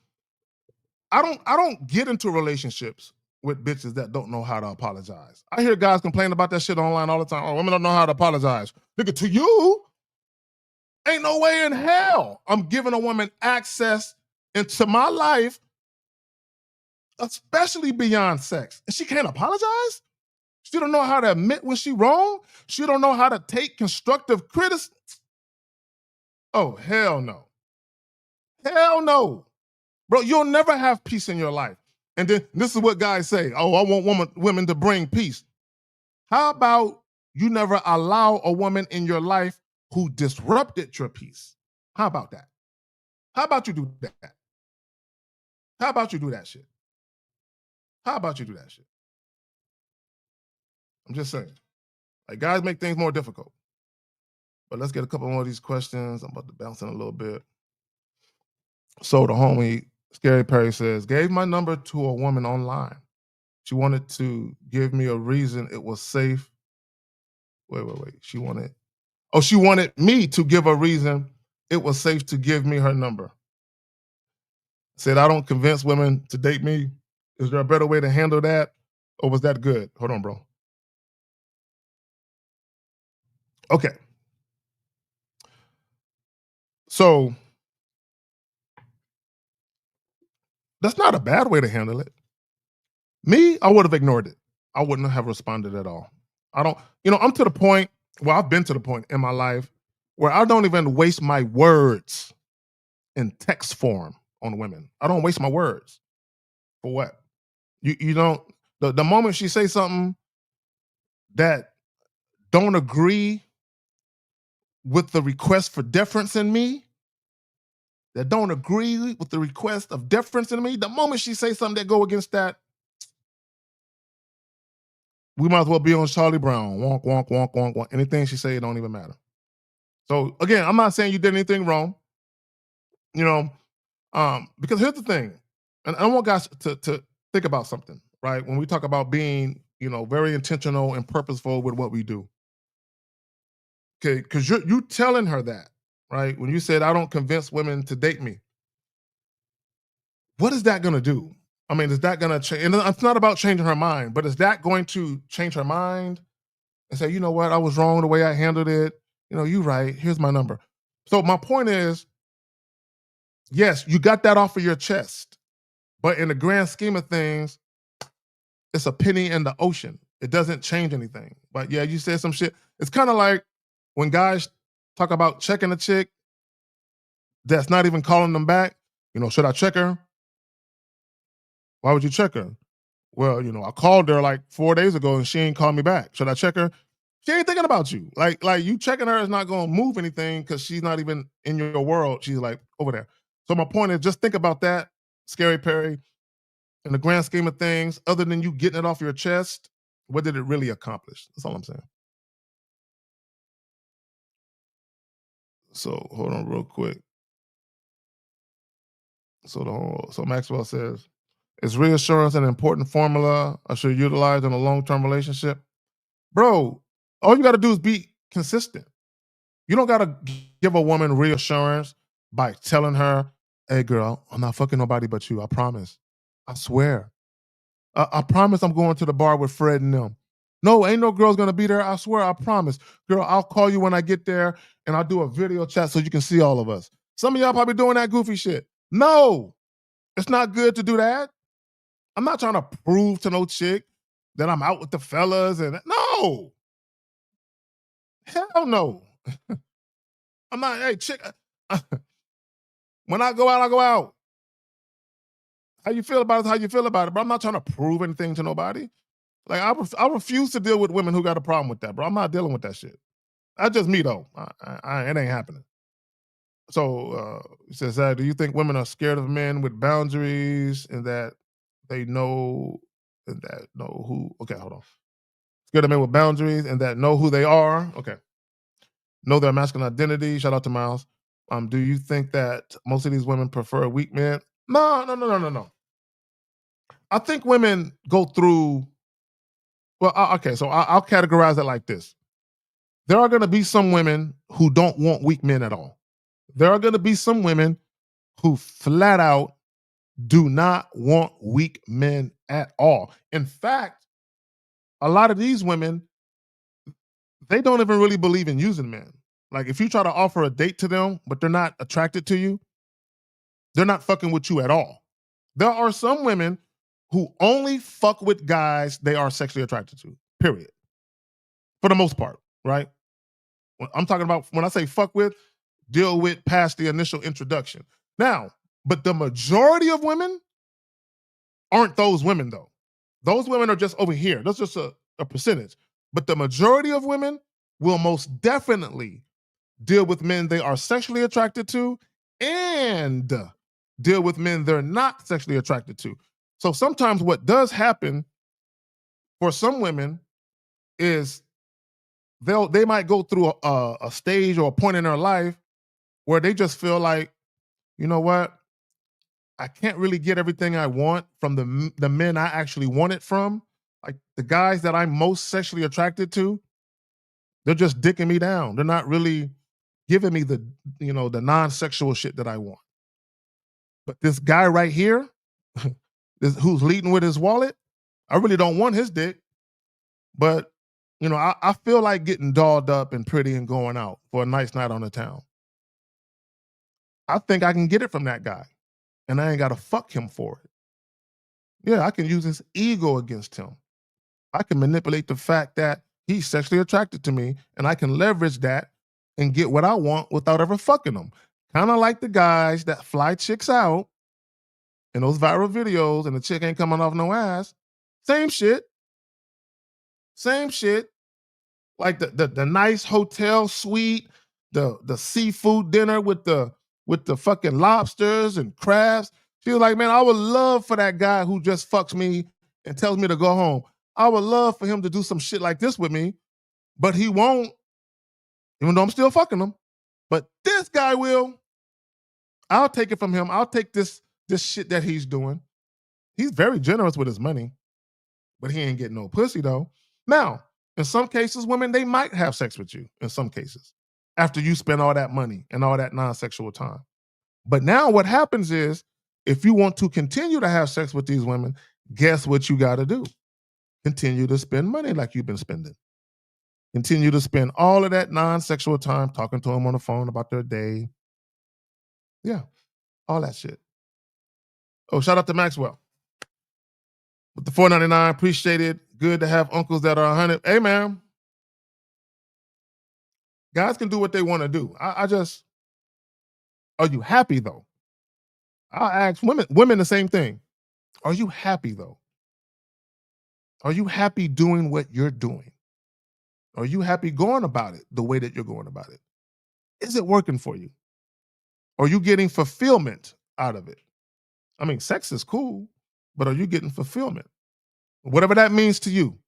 I don't get into relationships with bitches that don't know how to apologize. I hear guys complain about that shit online all the time. Oh, women don't know how to apologize. Nigga, to you, ain't no way in hell I'm giving a woman access into my life, especially beyond sex. And she can't apologize? She don't know how to admit when she wrong? She don't know how to take constructive criticism? Oh, hell no. Hell no. Bro, you'll never have peace in your life. And then this is what guys say. Oh, I want women to bring peace. How about you never allow a woman in your life who disrupted your peace? How about that? How about you do that? How about you do that shit? How about you do that shit? I'm just saying. Like, guys make things more difficult. But let's get a couple more of these questions. I'm about to bounce in a little bit. So the homie, Scary Perry says, gave my number to a woman online. She wanted to give me a reason it was safe. Wait. She wanted me to give a reason it was safe to give me her number. Said, I don't convince women to date me. Is there a better way to handle that? Or was that good? Hold on, bro. Okay. So that's not a bad way to handle it. Me, I would have ignored it. I wouldn't have responded at all. I'm to the point, well, I've been to the point in my life where I don't even waste my words in text form on women. I don't waste my words. For what? You don't, the moment she say something that don't agree with the request for deference in me, that don't agree with the request of deference in me, the moment she say something that go against that, we might as well be on Charlie Brown. Wonk, wonk, wonk, wonk, wonk. Anything she say, it don't even matter. So again, I'm not saying you did anything wrong, because here's the thing, and I want guys to think about something, right? When we talk about being, very intentional and purposeful with what we do. Okay, because you telling her that, right? When you said, I don't convince women to date me, what is that gonna do? I mean, is that gonna change? And it's not about changing her mind, but is that going to change her mind and say, you know what, I was wrong the way I handled it. You know, you right. Here's my number. So my point is, yes, you got that off of your chest, but in the grand scheme of things, it's a penny in the ocean. It doesn't change anything. But yeah, you said some shit. It's kind of like when guys talk about checking a chick that's not even calling them back. You know, should I check her? Why would you check her? Well, you know, I called her like 4 days ago and she ain't called me back. Should I check her? She ain't thinking about you. Like you checking her is not gonna move anything because she's not even in your world. She's like over there. So my point is just think about that, Scary Perry, in the grand scheme of things, other than you getting it off your chest, what did it really accomplish? That's all I'm saying. So hold on real quick. So Maxwell says, is reassurance an important formula I should utilize in a long-term relationship? Bro, all you gotta do is be consistent. You don't gotta give a woman reassurance by telling her, hey girl, I'm not fucking nobody but you. I promise. I swear. I promise I'm going to the bar with Fred and them. No, ain't no girl's gonna be there. I swear, I promise. Girl, I'll call you when I get there and I'll do a video chat so you can see all of us. Some of y'all probably doing that goofy shit. No, it's not good to do that. I'm not trying to prove to no chick that I'm out with the fellas and no, hell no. I'm not, hey, chick, when I go out, I go out. How you feel about it? How you feel about it, bro? I'm not trying to prove anything to nobody. Like I refuse to deal with women who got a problem with that, bro. I'm not dealing with that shit. That's just me though. It ain't happening. So it says, do you think women are scared of men with boundaries and that they know and that know who? Okay, hold on. Scared of men with boundaries and that know who they are. Okay, know their masculine identity. Shout out to Miles. Do you think that most of these women prefer weak men? No, no, no, no, no, no. I think women go through. Well, okay, so I'll categorize it like this: there are going to be some women who don't want weak men at all. There are going to be some women who flat out do not want weak men at all. In fact, a lot of these women, they don't even really believe in using men. Like if you try to offer a date to them, but they're not attracted to you, they're not fucking with you at all. There are some women who only fuck with guys they are sexually attracted to, period. For the most part, right? I'm talking about when I say fuck with, deal with past the initial introduction. Now, but the majority of women aren't those women though. Those women are just over here. That's just a percentage. But the majority of women will most definitely deal with men they are sexually attracted to and deal with men they're not sexually attracted to. So sometimes what does happen for some women is they might go through a stage or a point in their life where they just feel like, you know what, I can't really get everything I want from the men I actually want it from. Like the guys that I'm most sexually attracted to, they're just dicking me down. They're not really giving me the non-sexual shit that I want. But this guy right here, who's leading with his wallet, I really don't want his dick. But I feel like getting dolled up and pretty and going out for a nice night on the town. I think I can get it from that guy, and I ain't got to fuck him for it. Yeah, I can use his ego against him. I can manipulate the fact that he's sexually attracted to me, and I can leverage that and get what I want without ever fucking them. Kind of like the guys that fly chicks out in those viral videos, and the chick ain't coming off no ass. Same shit. Same shit. Like the nice hotel suite, the seafood dinner with the fucking lobsters and crabs. She was like, man, I would love for that guy who just fucks me and tells me to go home. I would love for him to do some shit like this with me, but he won't, even though I'm still fucking him. But this guy will. I'll take it from him. I'll take this shit that he's doing. He's very generous with his money, but he ain't getting no pussy though. Now, in some cases, women, they might have sex with you in some cases after you spend all that money and all that non-sexual time. But now what happens is if you want to continue to have sex with these women, guess what you got to do? Continue to spend money like you've been spending. Continue to spend all of that non-sexual time talking to them on the phone about their day. Yeah, all that shit. Oh, shout out to Maxwell with the 4.99. Appreciate it. Good to have uncles that are 100. Hey, man, guys can do what they want to do. I just, are you happy though? I ask women the same thing. Are you happy though? Are you happy doing what you're doing? Are you happy going about it the way that you're going about it? Is it working for you? Are you getting fulfillment out of it? I mean, sex is cool, but are you getting fulfillment? Whatever that means to you,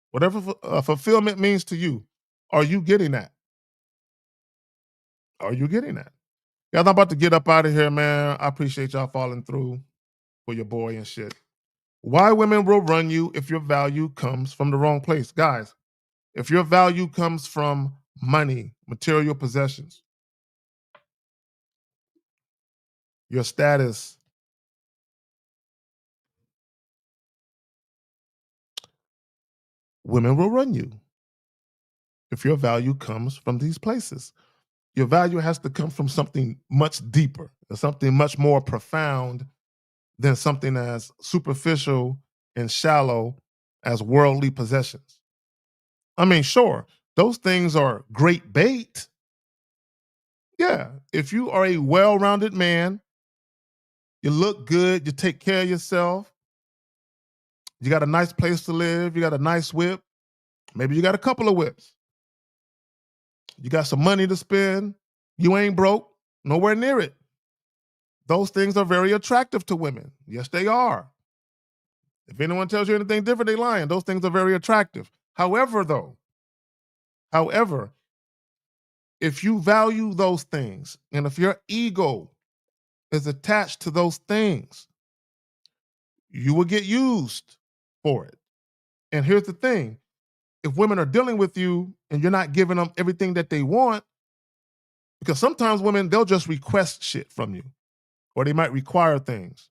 whatever fulfillment means to you, are you getting that? Are you getting that? Guys, I'm about to get up out of here, man. I appreciate y'all falling through for your boy and shit. Why women will run you if your value comes from the wrong place. Guys, if your value comes from money, material possessions, your status, women will run you if your value comes from these places. Your value has to come from something much deeper, something much more profound than something as superficial and shallow as worldly possessions. I mean, sure, those things are great bait. Yeah, if you are a well rounded man, you look good, you take care of yourself, you got a nice place to live, you got a nice whip, maybe you got a couple of whips, you got some money to spend, you ain't broke, nowhere near it. Those things are very attractive to women. Yes, they are. If anyone tells you anything different, they lying. Those things are very attractive. However, if you value those things and if your ego is attached to those things, you will get used for it. And here's the thing, if women are dealing with you and you're not giving them everything that they want, because sometimes women, they'll just request shit from you or they might require things.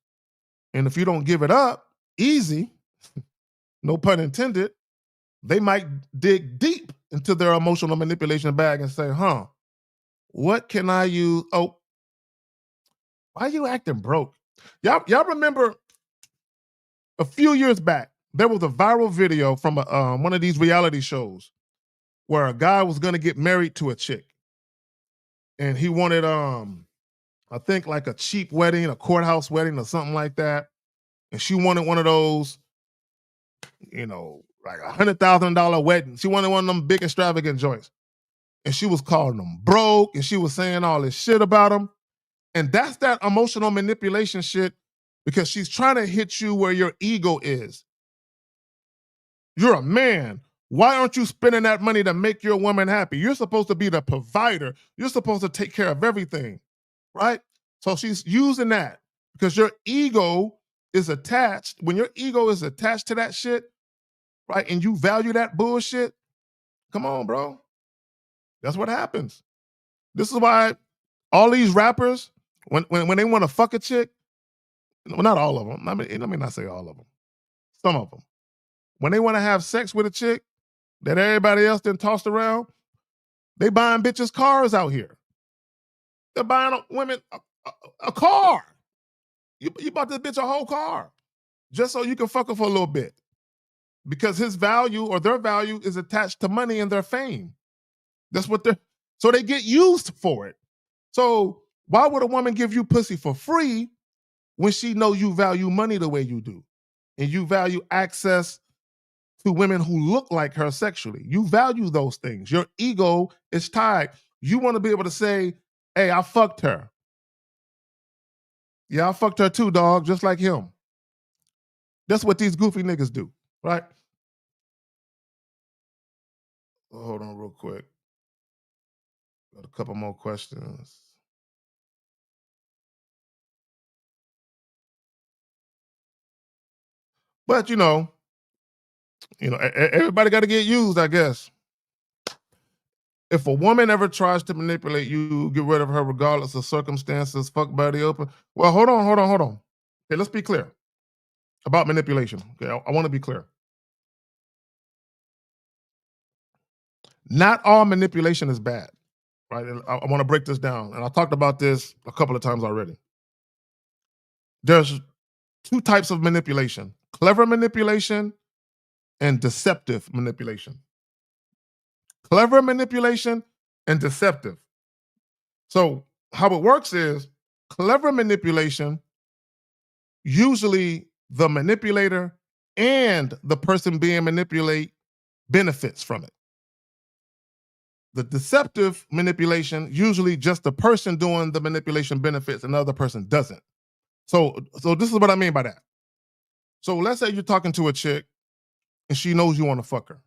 And if you don't give it up easy, no pun intended, they might dig deep into their emotional manipulation bag and say, what can I use? Oh, why are you acting broke? Y'all remember a few years back, there was a viral video from one of these reality shows where a guy was going to get married to a chick. And he wanted, I think like a cheap wedding, a courthouse wedding or something like that. And she wanted one of those, like $100,000 wedding. She wanted one of them big extravagant joints. And she was calling them broke and she was saying all this shit about him. And that's that emotional manipulation shit because she's trying to hit you where your ego is. You're a man. Why aren't you spending that money to make your woman happy? You're supposed to be the provider. You're supposed to take care of everything, right? So she's using that because your ego is attached. When your ego is attached to that shit, right, and you value that bullshit, come on, bro. That's what happens. This is why all these rappers, when they want to fuck a chick, well, not all of them. Let me not say all of them. Some of them. When they want to have sex with a chick that everybody else done tossed around, they buying bitches cars out here. They're buying women a car. You bought this bitch a whole car just so you can fuck her for a little bit because his value or their value is attached to money and their fame. That's what they're, so they get used for it. So why would a woman give you pussy for free when she know you value money the way you do and you value access to women who look like her sexually? You value those things. Your ego is tied. You want to be able to say, hey, I fucked her. Yeah, I fucked her too, dog, just like him. That's what these goofy niggas do, right? Hold on real quick. Got a couple more questions. But everybody got to get used, I guess. If a woman ever tries to manipulate you, get rid of her regardless of circumstances, fuck body open. Well, hold on. Okay, let's be clear about manipulation. Okay, I want to be clear. Not all manipulation is bad, right? And I want to break this down, and I talked about this a couple of times already. There's two types of manipulation: clever manipulation and deceptive manipulation. Clever manipulation and deceptive. So, how it works is clever manipulation, usually the manipulator and the person being manipulated benefits from it. The deceptive manipulation, usually just the person doing the manipulation benefits and the other person doesn't. So this is what I mean by that. So let's say you're talking to a chick and she knows you want to fuck her.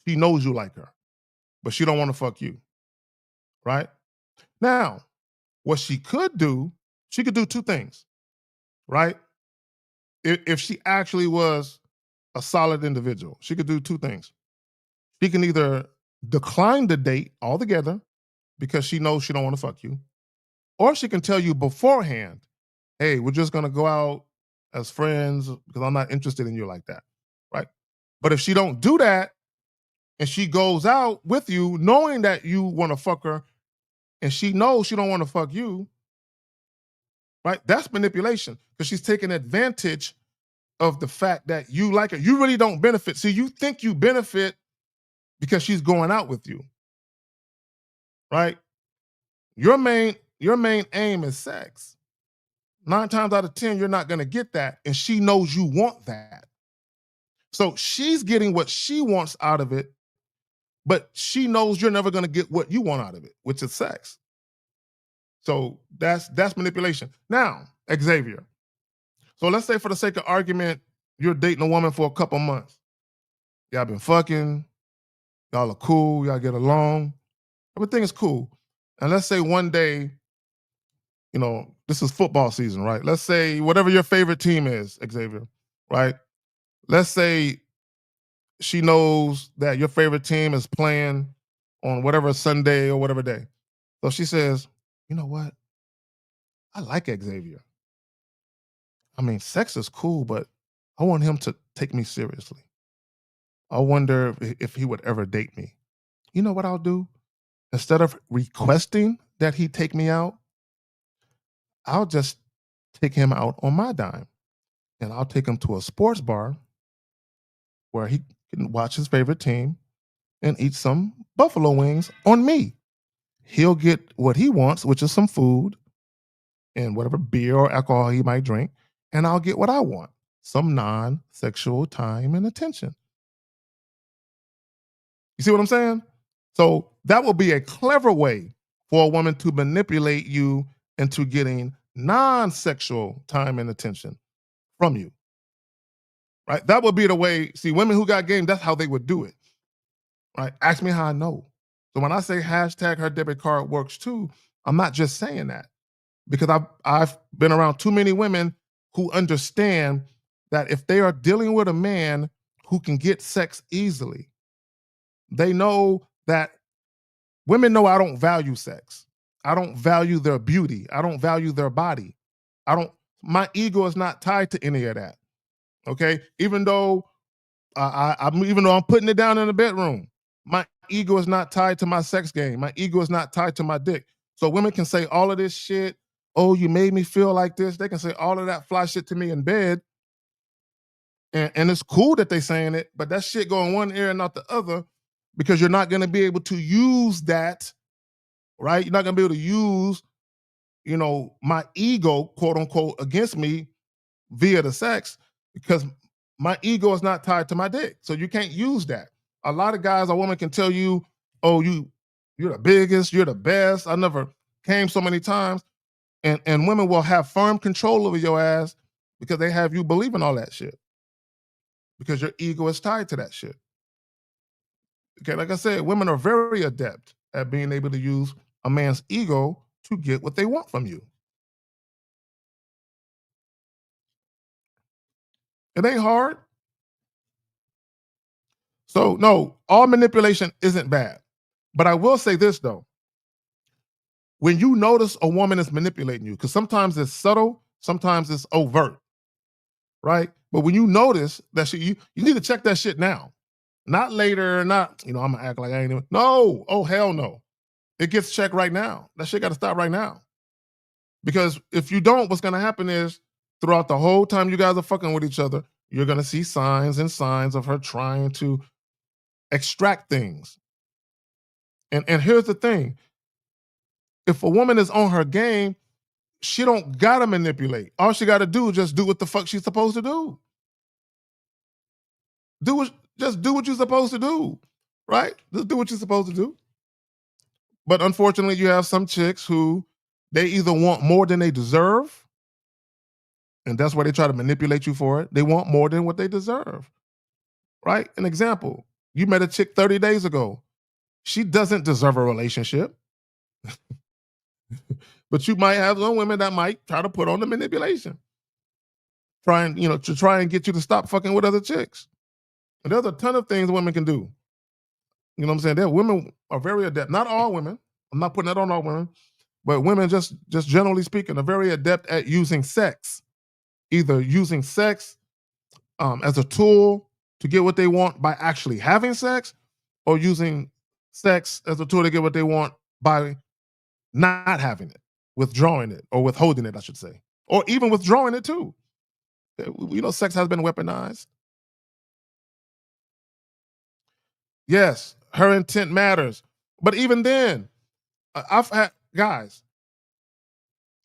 She knows you like her, but she don't want to fuck you, right? Now, what she could do two things, right? If she actually was a solid individual, she could do two things. She can either decline the date altogether because she knows she don't want to fuck you, or she can tell you beforehand, "Hey, we're just gonna go out as friends because I'm not interested in you like that." Right? But if she don't do that and she goes out with you knowing that you want to fuck her and she knows she don't want to fuck you, right? That's manipulation because she's taking advantage of the fact that you like her. You really don't benefit. See, you think you benefit because she's going out with you, right? Your main aim is sex. 9 times out of 10, you're not gonna get that, and she knows you want that. So she's getting what she wants out of it, but she knows you're never gonna get what you want out of it, which is sex. So that's manipulation. Now, Xavier. So let's say for the sake of argument, you're dating a woman for a couple months. Y'all been fucking, y'all are cool, y'all get along, everything is cool. And let's say one day, this is football season, right? Let's say whatever your favorite team is, Xavier, right? Let's say she knows that your favorite team is playing on whatever Sunday or whatever day. So she says, you know what? I like Xavier. I mean, sex is cool, but I want him to take me seriously. I wonder if he would ever date me. You know what I'll do? Instead of requesting that he take me out, I'll just take him out on my dime. And I'll take him to a sports bar where he can watch his favorite team and eat some buffalo wings on me. He'll get what he wants, which is some food and whatever beer or alcohol he might drink, and I'll get what I want, some non-sexual time and attention. You see what I'm saying? So that will be a clever way for a woman to manipulate you into getting non-sexual time and attention from you. Right? That would be the way. See, women who got game, that's how they would do it. Right? Ask me how I know. So when I say hashtag her debit card works too, I'm not just saying that because I've been around too many women who understand that if they are dealing with a man who can get sex easily, they know that women know I don't value sex. I don't value their beauty. I don't value their body. I don't My ego is not tied to any of that. Okay? Even though I'm putting it down in the bedroom, my ego is not tied to my sex game. My ego is not tied to my dick. So women can say all of this shit. Oh, you made me feel like this. They can say all of that fly shit to me in bed. And it's cool that they saying it, but that shit go in one ear and not the other because you're not gonna be able to use that, right? You're not gonna be able to use, my ego, quote unquote, against me via the sex because my ego is not tied to my dick. So you can't use that. A lot of guys or women can tell you, oh, you're the biggest, you're the best. I never came so many times. And women will have firm control over your ass because they have you believing all that shit. Because your ego is tied to that shit. Okay, like I said, women are very adept at being able to use a man's ego to get what they want from you. It ain't hard. So no, all manipulation isn't bad. But I will say this though. When you notice a woman is manipulating you, because sometimes it's subtle, sometimes it's overt, right? But when you notice that shit, you need to check that shit now. Not later, not, I'm gonna act like I ain't even. No, oh hell no. It gets checked right now. That shit gotta stop right now. Because if you don't, what's gonna happen is throughout the whole time you guys are fucking with each other, you're gonna see signs and signs of her trying to extract things. And here's the thing: if a woman is on her game, she don't gotta manipulate. All she gotta do is just do what the fuck she's supposed to do. Just do what you're supposed to do, right? Just do what you're supposed to do. But unfortunately, you have some chicks who they either want more than they deserve, and that's why they try to manipulate you for it. They want more than what they deserve, right? An example: you met a chick 30 days ago. She doesn't deserve a relationship, but you might have some women that might try to put on the manipulation, trying, to try and get you to stop fucking with other chicks. And there's a ton of things women can do. You know what I'm saying? There, women are very adept. Not all women. I'm not putting that on all women, but women, just generally speaking, are very adept at using sex. Either using sex as a tool to get what they want by actually having sex, or using sex as a tool to get what they want by not having it, withdrawing it, or withholding it, I should say, or even withdrawing it too. Sex has been weaponized. Yes, her intent matters. But even then, I've had guys,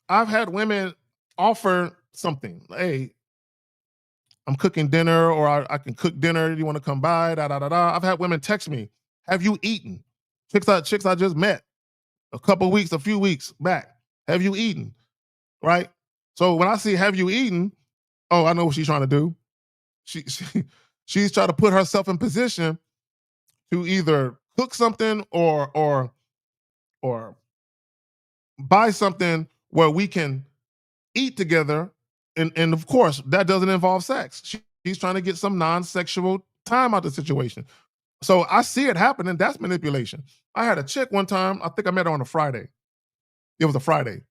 I've had women offer something. Hey, I'm cooking dinner, or I can cook dinner. You want to come by? Da da da da. I've had women text me, "Have you eaten?" Chicks I just met a few weeks back. Have you eaten? Right. So when I see "Have you eaten," oh, I know what she's trying to do. She's trying to put herself in position to either cook something or buy something where we can eat together, and of course that doesn't involve sex. She's trying to get some non-sexual time out of the situation. So I see it happening. That's manipulation. I had a chick one time. I think I met her on a Friday. It was a Friday,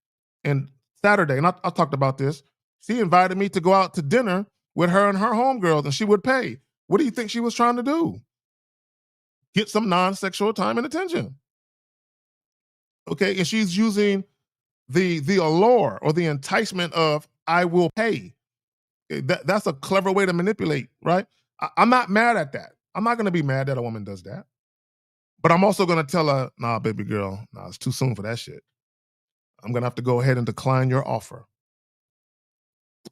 and Saturday, and I talked about this. She invited me to go out to dinner with her and her homegirls, and she would pay. What do you think she was trying to do? Get some non-sexual time and attention. Okay, and she's using the allure or the enticement of "I will pay." That's a clever way to manipulate, right? I'm not mad at that. I'm not going to be mad that a woman does that, but I'm also going to tell her, "Nah, baby girl, nah, it's too soon for that shit. I'm going to have to go ahead and decline your offer.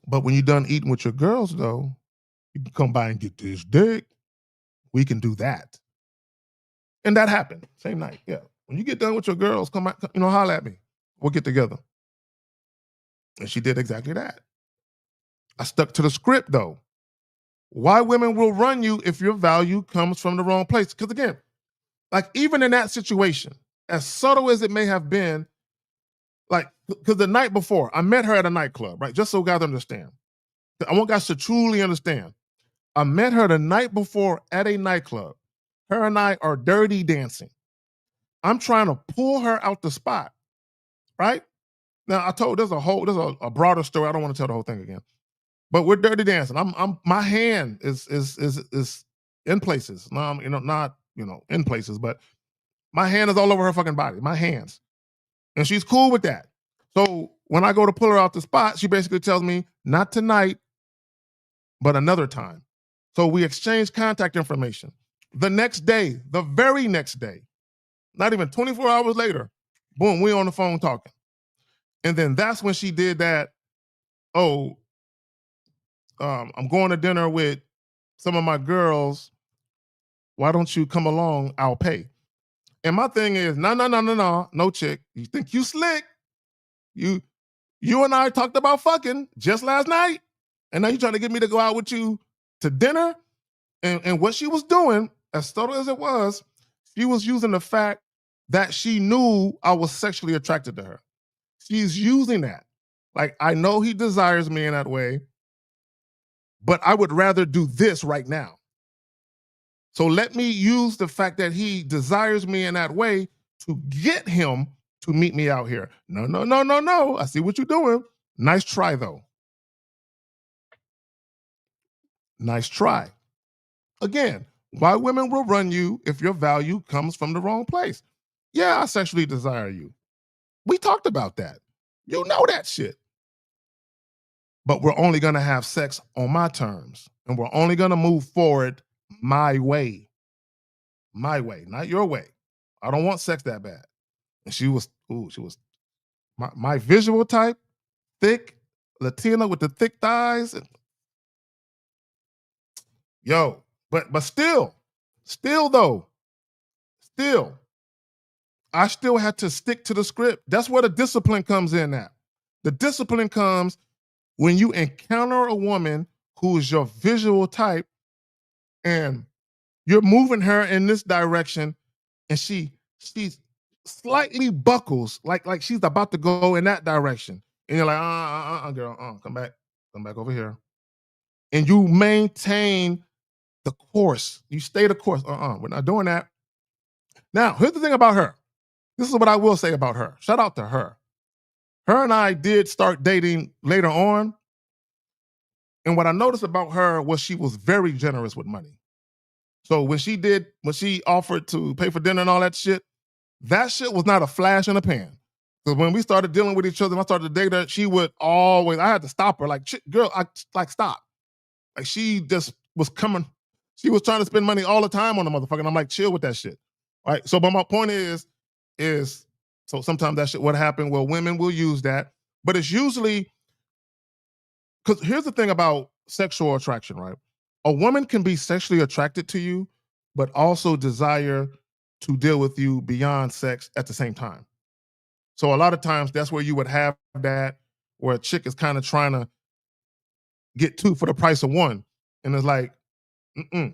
But when you're done eating with your girls, though, you can come by and get this dick. We can do that." And that happened same night. Yeah, when you get done with your girls, come out, holler at me. We'll get together. And she did exactly that. I stuck to the script though. Why women will run you if your value comes from the wrong place. Because again, like even in that situation, as subtle as it may have been, like, because the night before, I met her at a nightclub, right? Just so guys understand. I want guys to truly understand. I met her the night before at a nightclub. Her and I are dirty dancing. I'm trying to pull her out the spot, right? Now I told there's a broader story. I don't want to tell the whole thing again. But we're dirty dancing. My hand is in places. No, not in places, but my hand is all over her fucking body. My hands, and she's cool with that. So when I go to pull her out the spot, she basically tells me, "Not tonight, but another time." So we exchange contact information. The next day, the very next day, not even 24 hours later, boom, we on the phone talking. And then that's when she did that. Oh, I'm going to dinner with some of my girls. Why don't you come along? I'll pay. And my thing is, no, chick. You think you slick? You and I talked about fucking just last night, and now you trying to get me to go out with you to dinner? And what she was doing, as subtle as it was, she was using the fact that she knew I was sexually attracted to her. She's using that. Like, I know he desires me in that way, but I would rather do this right now. So let me use the fact that he desires me in that way to get him to meet me out here. No, no, no, no, no. I see what you're doing. Nice try, though. Nice try. Again, why women will run you if your value comes from the wrong place. Yeah, I sexually desire you. We talked about that. You know that shit. But we're only going to have sex on my terms. And we're only going to move forward my way. My way, not your way. I don't want sex that bad. And she was my visual type, thick, Latina with the thick thighs. Yo, but still though, still, I still had to stick to the script. That's where the discipline comes in at. The discipline comes when you encounter a woman who is your visual type and you're moving her in this direction and she's slightly buckles, like she's about to go in that direction. And you're like, girl, come back over here. And you maintain the course. You stay the course. We're not doing that. Now, here's the thing about her. This is what I will say about her. Shout out to her. Her and I did start dating later on. And what I noticed about her was she was very generous with money. So when she offered to pay for dinner and all that shit was not a flash in the pan. Because when we started dealing with each other and I started to date her, she would always, I had to stop her. Like, girl, stop. Like, she just was coming. She was trying to spend money all the time on the motherfucker. And I'm like, chill with that shit. All right. So, but my point is, so sometimes that shit, what happened, well, women will use that. But it's usually, because here's the thing about sexual attraction, right? A woman can be sexually attracted to you, but also desire to deal with you beyond sex at the same time. So a lot of times that's where you would have that where a chick is kind of trying to get two for the price of one. And it's like, mm-mm,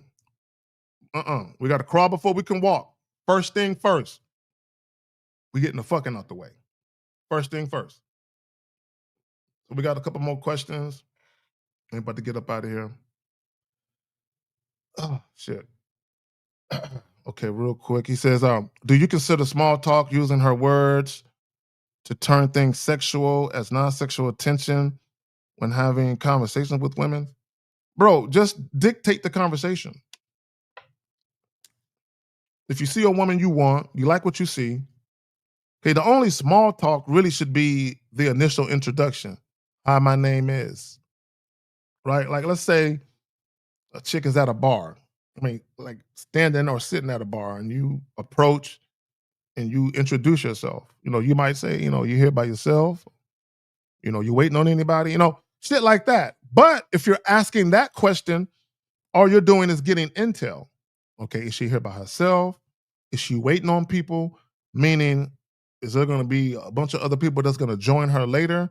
we got to crawl before we can walk. First thing first, we getting the fucking out the way. First thing first. So we got a couple more questions. I'm about to get up out of here. Oh, shit. Okay, real quick. He says, do you consider small talk using her words to turn things sexual as non-sexual attention when having conversations with women? Bro, just dictate the conversation. If you see a woman you want, you like what you see, okay, the only small talk really should be the initial introduction. Hi, my name is, right? Like, let's say a chick is at a bar. I mean, like standing or sitting at a bar and you approach and you introduce yourself. You know, you might say, you here by yourself, you waiting on anybody, shit like that. But if you're asking that question, all you're doing is getting intel. Okay, is she here by herself? Is she waiting on people? Meaning, is there going to be a bunch of other people that's going to join her later?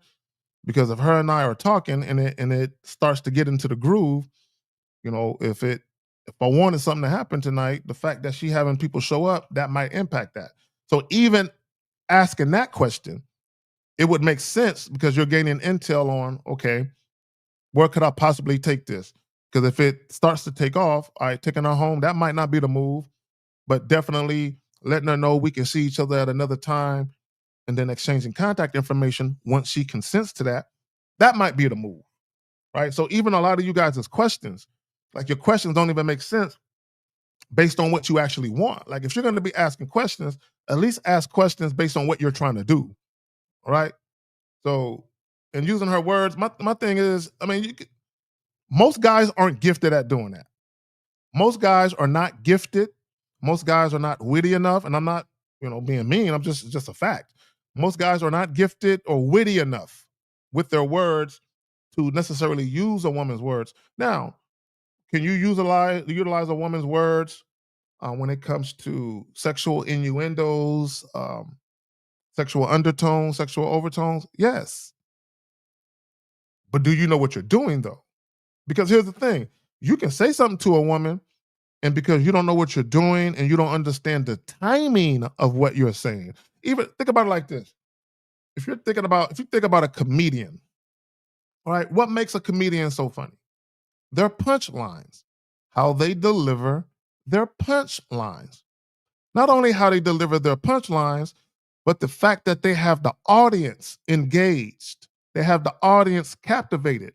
Because if her and I are talking and it starts to get into the groove, if I wanted something to happen tonight, the fact that she having people show up, that might impact that. So even asking that question, it would make sense because you're gaining intel on, okay, where could I possibly take this? Because if it starts to take off, all right, taking her home, that might not be the move, but definitely letting her know we can see each other at another time and then exchanging contact information once she consents to that, that might be the move, right? So even a lot of you guys' questions, like your questions don't even make sense based on what you actually want. Like if you're going to be asking questions, at least ask questions based on what you're trying to do, all right? So, and using her words, my thing is, I mean, most guys aren't gifted at doing that. Most guys are not gifted. Most guys are not witty enough, and I'm not, being mean. I'm just a fact. Most guys are not gifted or witty enough with their words to necessarily use a woman's words. Now, can you utilize a woman's words when it comes to sexual innuendos, sexual undertones, sexual overtones? Yes. But do you know what you're doing though? Because here's the thing. You can say something to a woman, and because you don't know what you're doing and you don't understand the timing of what you're saying. Even think about it like this. If you think about a comedian, all right, what makes a comedian so funny? Their punchlines, how they deliver their punchlines. Not only how they deliver their punchlines, but the fact that they have the audience engaged. They have the audience captivated.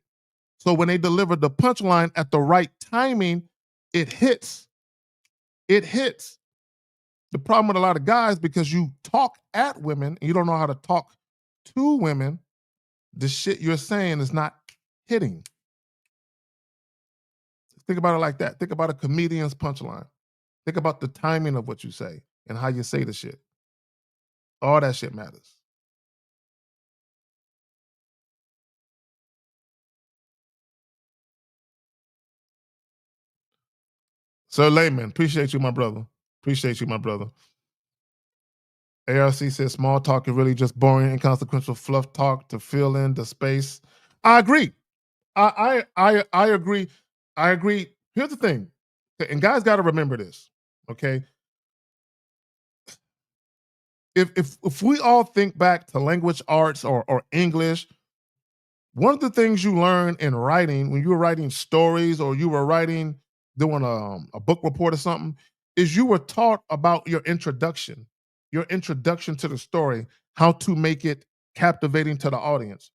So when they deliver the punchline at the right timing, it hits. It hits. The problem with a lot of guys, because you talk at women and you don't know how to talk to women, the shit you're saying is not hitting. Think about it like that. Think about a comedian's punchline. Think about the timing of what you say and how you say the shit. All that shit matters. Sir Layman, appreciate you, my brother. Appreciate you, my brother. ARC says small talk is really just boring, inconsequential fluff talk to fill in the space. I agree. I agree. I agree. Here's the thing, and guys got to remember this. Okay, if we all think back to language arts or English, one of the things you learn in writing when you were writing stories or you were writing doing a book report or something is you were taught about your introduction to the story, how to make it captivating to the audience.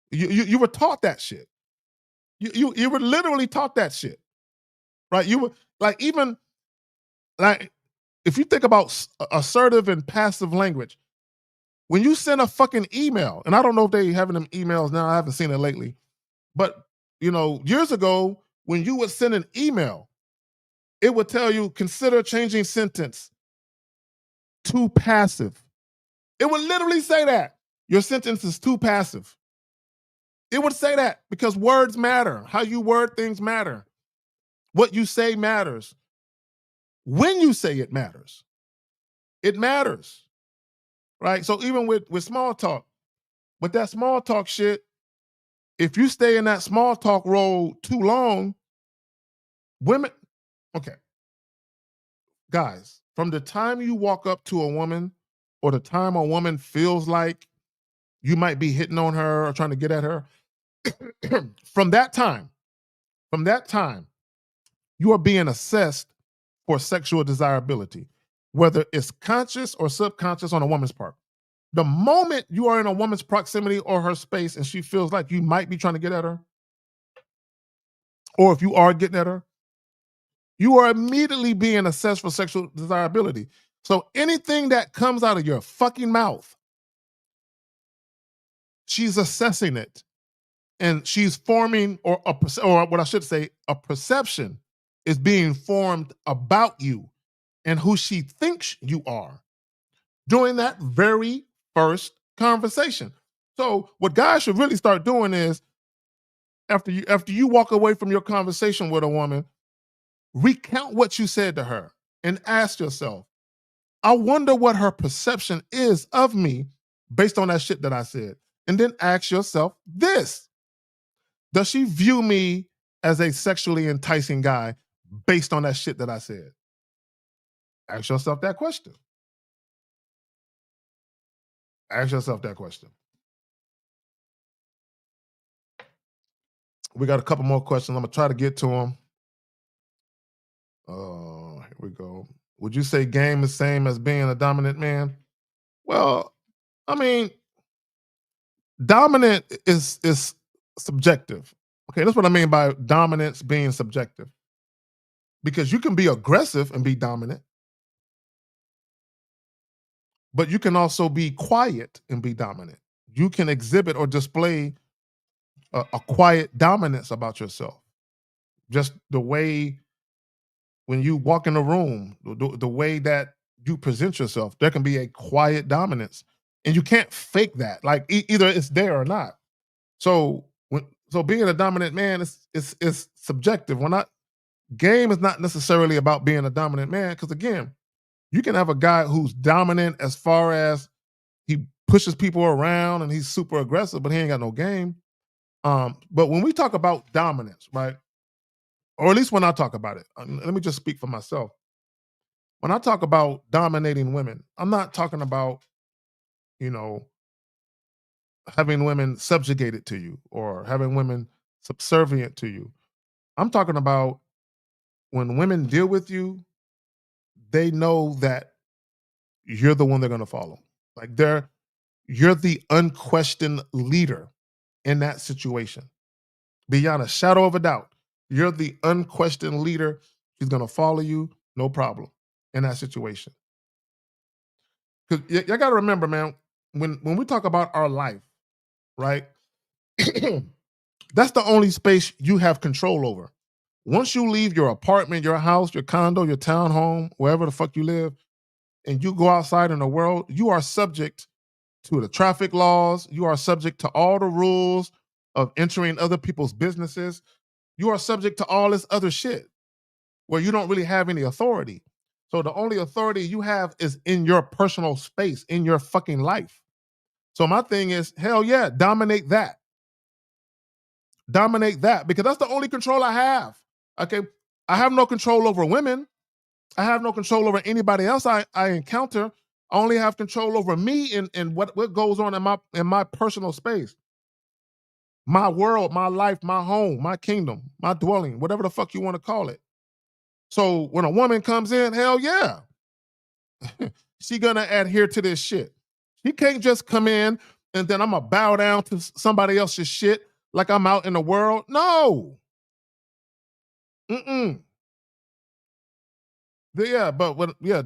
You were taught that shit. You were literally taught that shit, right? You were like even like if you think about assertive and passive language, when you send a fucking email, and I don't know if they having them emails now, I haven't seen it lately, but years ago, when you would send an email, it would tell you consider changing sentence to passive. It would literally say that. Your sentence is too passive. It would say that because words matter. How you word things matter. What you say matters. When you say it matters. It matters. Right? So even with small talk, with that small talk shit, if you stay in that small talk role too long, women, okay, guys, from the time you walk up to a woman or the time a woman feels like you might be hitting on her or trying to get at her, from that time, from that time, you are being assessed for sexual desirability, whether it's conscious or subconscious on a woman's part. The moment you are in a woman's proximity or her space and she feels like you might be trying to get at her, or if you are getting at her, you are immediately being assessed for sexual desirability. So anything that comes out of your fucking mouth, she's assessing it and she's forming, or what I should say, a perception is being formed about you and who she thinks you are during that very first conversation. So what guys should really start doing is after you walk away from your conversation with a woman, recount what you said to her and ask yourself, I wonder what her perception is of me based on that shit that I said. And then ask yourself this: does she view me as a sexually enticing guy based on that shit that I said? Ask yourself that question. Ask yourself that question. We got a couple more questions. I'm gonna try to get to them. Here we go. Would you say game is same as being a dominant man? Well, I mean, dominant is subjective. Okay, that's what I mean by dominance being subjective. Because you can be aggressive and be dominant, but you can also be quiet and be dominant. You can exhibit or display a quiet dominance about yourself. Just the way when you walk in a room, the way that you present yourself, there can be a quiet dominance, and you can't fake that. Like either it's there or not. So so being a dominant man is subjective. We're not game is not necessarily about being a dominant man because again, you can have a guy who's dominant as far as he pushes people around and he's super aggressive, but he ain't got no game. But when we talk about dominance, right? Or at least when I talk about it, let me just speak for myself. When I talk about dominating women, I'm not talking about, you know, having women subjugated to you or having women subservient to you. I'm talking about when women deal with you, they know that you're the one they're gonna follow. Like you're the unquestioned leader in that situation. Beyond a shadow of a doubt, you're the unquestioned leader. She's gonna follow you, no problem, in that situation. Because you gotta remember, man, when we talk about our life, right? That's the only space you have control over. Once you leave your apartment, your house, your condo, your townhome, wherever the fuck you live, and you go outside in the world, you are subject to the traffic laws. You are subject to all the rules of entering other people's businesses. You are subject to all this other shit where you don't really have any authority. So the only authority you have is in your personal space, in your fucking life. So my thing is, hell yeah, dominate that. Dominate that because that's the only control I have. Okay. I have no control over women. I have no control over anybody else I encounter. I only have control over me and what goes on in my personal space. My world, my life, my home, my kingdom, my dwelling, whatever the fuck you want to call it. So when a woman comes in, hell yeah, she gonna adhere to this shit. She can't just come in and then I'm gonna bow down to somebody else's shit like I'm out in the world. No. Mm-mm. Yeah, but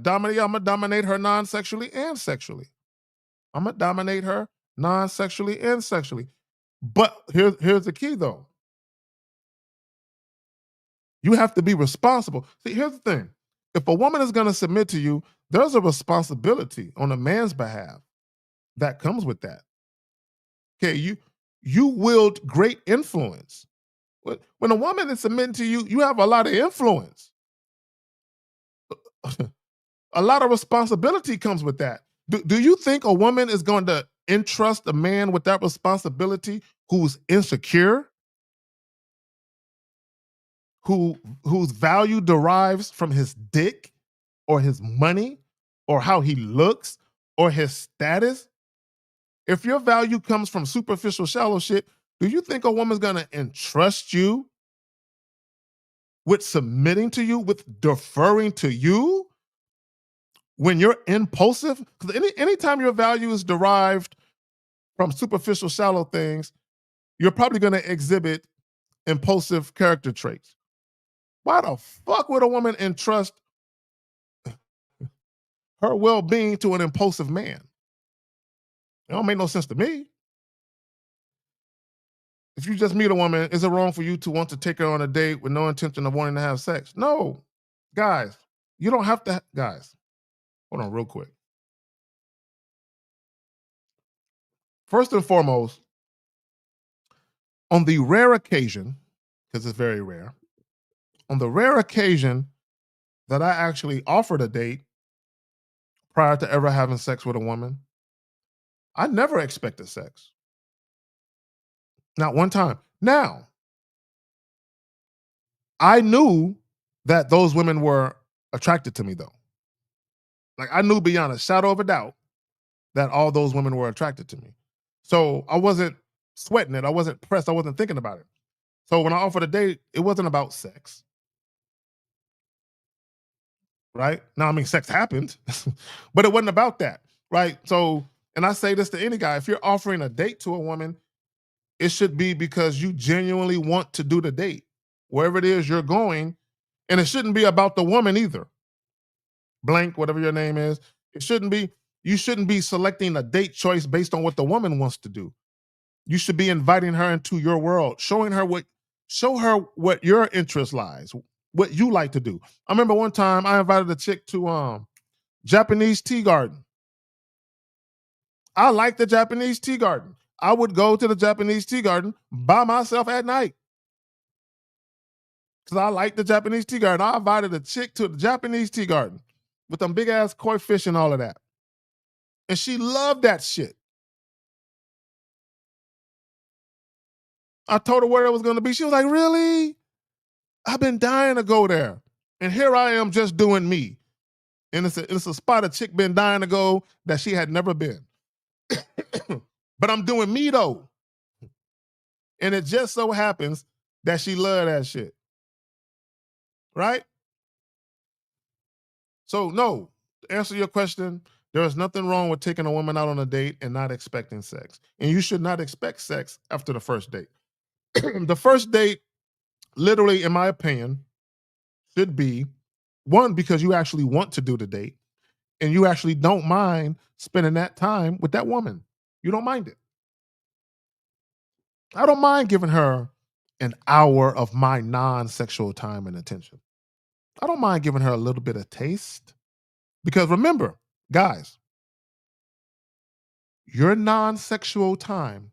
dominate. I'm gonna dominate her non-sexually and sexually. I'm gonna dominate her non-sexually and sexually. But here's the key though. You have to be responsible. See, here's the thing. If a woman is gonna submit to you, there's a responsibility on a man's behalf that comes with that. Okay, you wield great influence. When a woman is submitting to you, you have a lot of influence. A lot of responsibility comes with that. Do you think a woman is going to entrust a man with that responsibility who's insecure, whose value derives from his dick or his money or how he looks or his status? If your value comes from superficial, shallow shit, do you think a woman's going to entrust you with submitting to you, with deferring to you when you're impulsive? Because anytime your value is derived from superficial, shallow things, you're probably going to exhibit impulsive character traits. Why the fuck would a woman entrust her well-being to an impulsive man? It don't make no sense to me. If you just meet a woman, is it wrong for you to want to take her on a date with no intention of wanting to have sex? No. Guys, you don't have to. Guys, hold on real quick. First and foremost, on the rare occasion, because it's very rare, on the rare occasion that I actually offered a date prior to ever having sex with a woman, I never expected sex. Not one time. Now, I knew that those women were attracted to me, though. Like, I knew beyond a shadow of a doubt that all those women were attracted to me. So I wasn't sweating it. I wasn't pressed. I wasn't thinking about it. So when I offered a date, it wasn't about sex, right? Now, I mean, sex happened, but it wasn't about that, right? So, and I say this to any guy, if you're offering a date to a woman, it should be because you genuinely want to do the date, wherever it is you're going. And it shouldn't be about the woman either. Blank, whatever your name is. It shouldn't be, you shouldn't be selecting a date choice based on what the woman wants to do. You should be inviting her into your world, show her what your interest lies, what you like to do. I remember one time I invited a chick to Japanese tea garden. I like the Japanese tea garden. I would go to the Japanese tea garden by myself at night because I like the Japanese tea garden. I invited a chick to the Japanese tea garden with them big ass koi fish and all of that. And she loved that shit. I told her where it was going to be. She was like, really? I've been dying to go there. And here I am just doing me. And it's a spot a chick been dying to go that she had never been. But I'm doing me though. And it just so happens that she loved that shit. Right? So no, to answer your question, there is nothing wrong with taking a woman out on a date and not expecting sex. And you should not expect sex after the first date. The first date, literally, in my opinion, should be one because you actually want to do the date and you actually don't mind spending that time with that woman. You don't mind it. I don't mind giving her an hour of my non-sexual time and attention. I don't mind giving her a little bit of taste because remember, guys, your non-sexual time,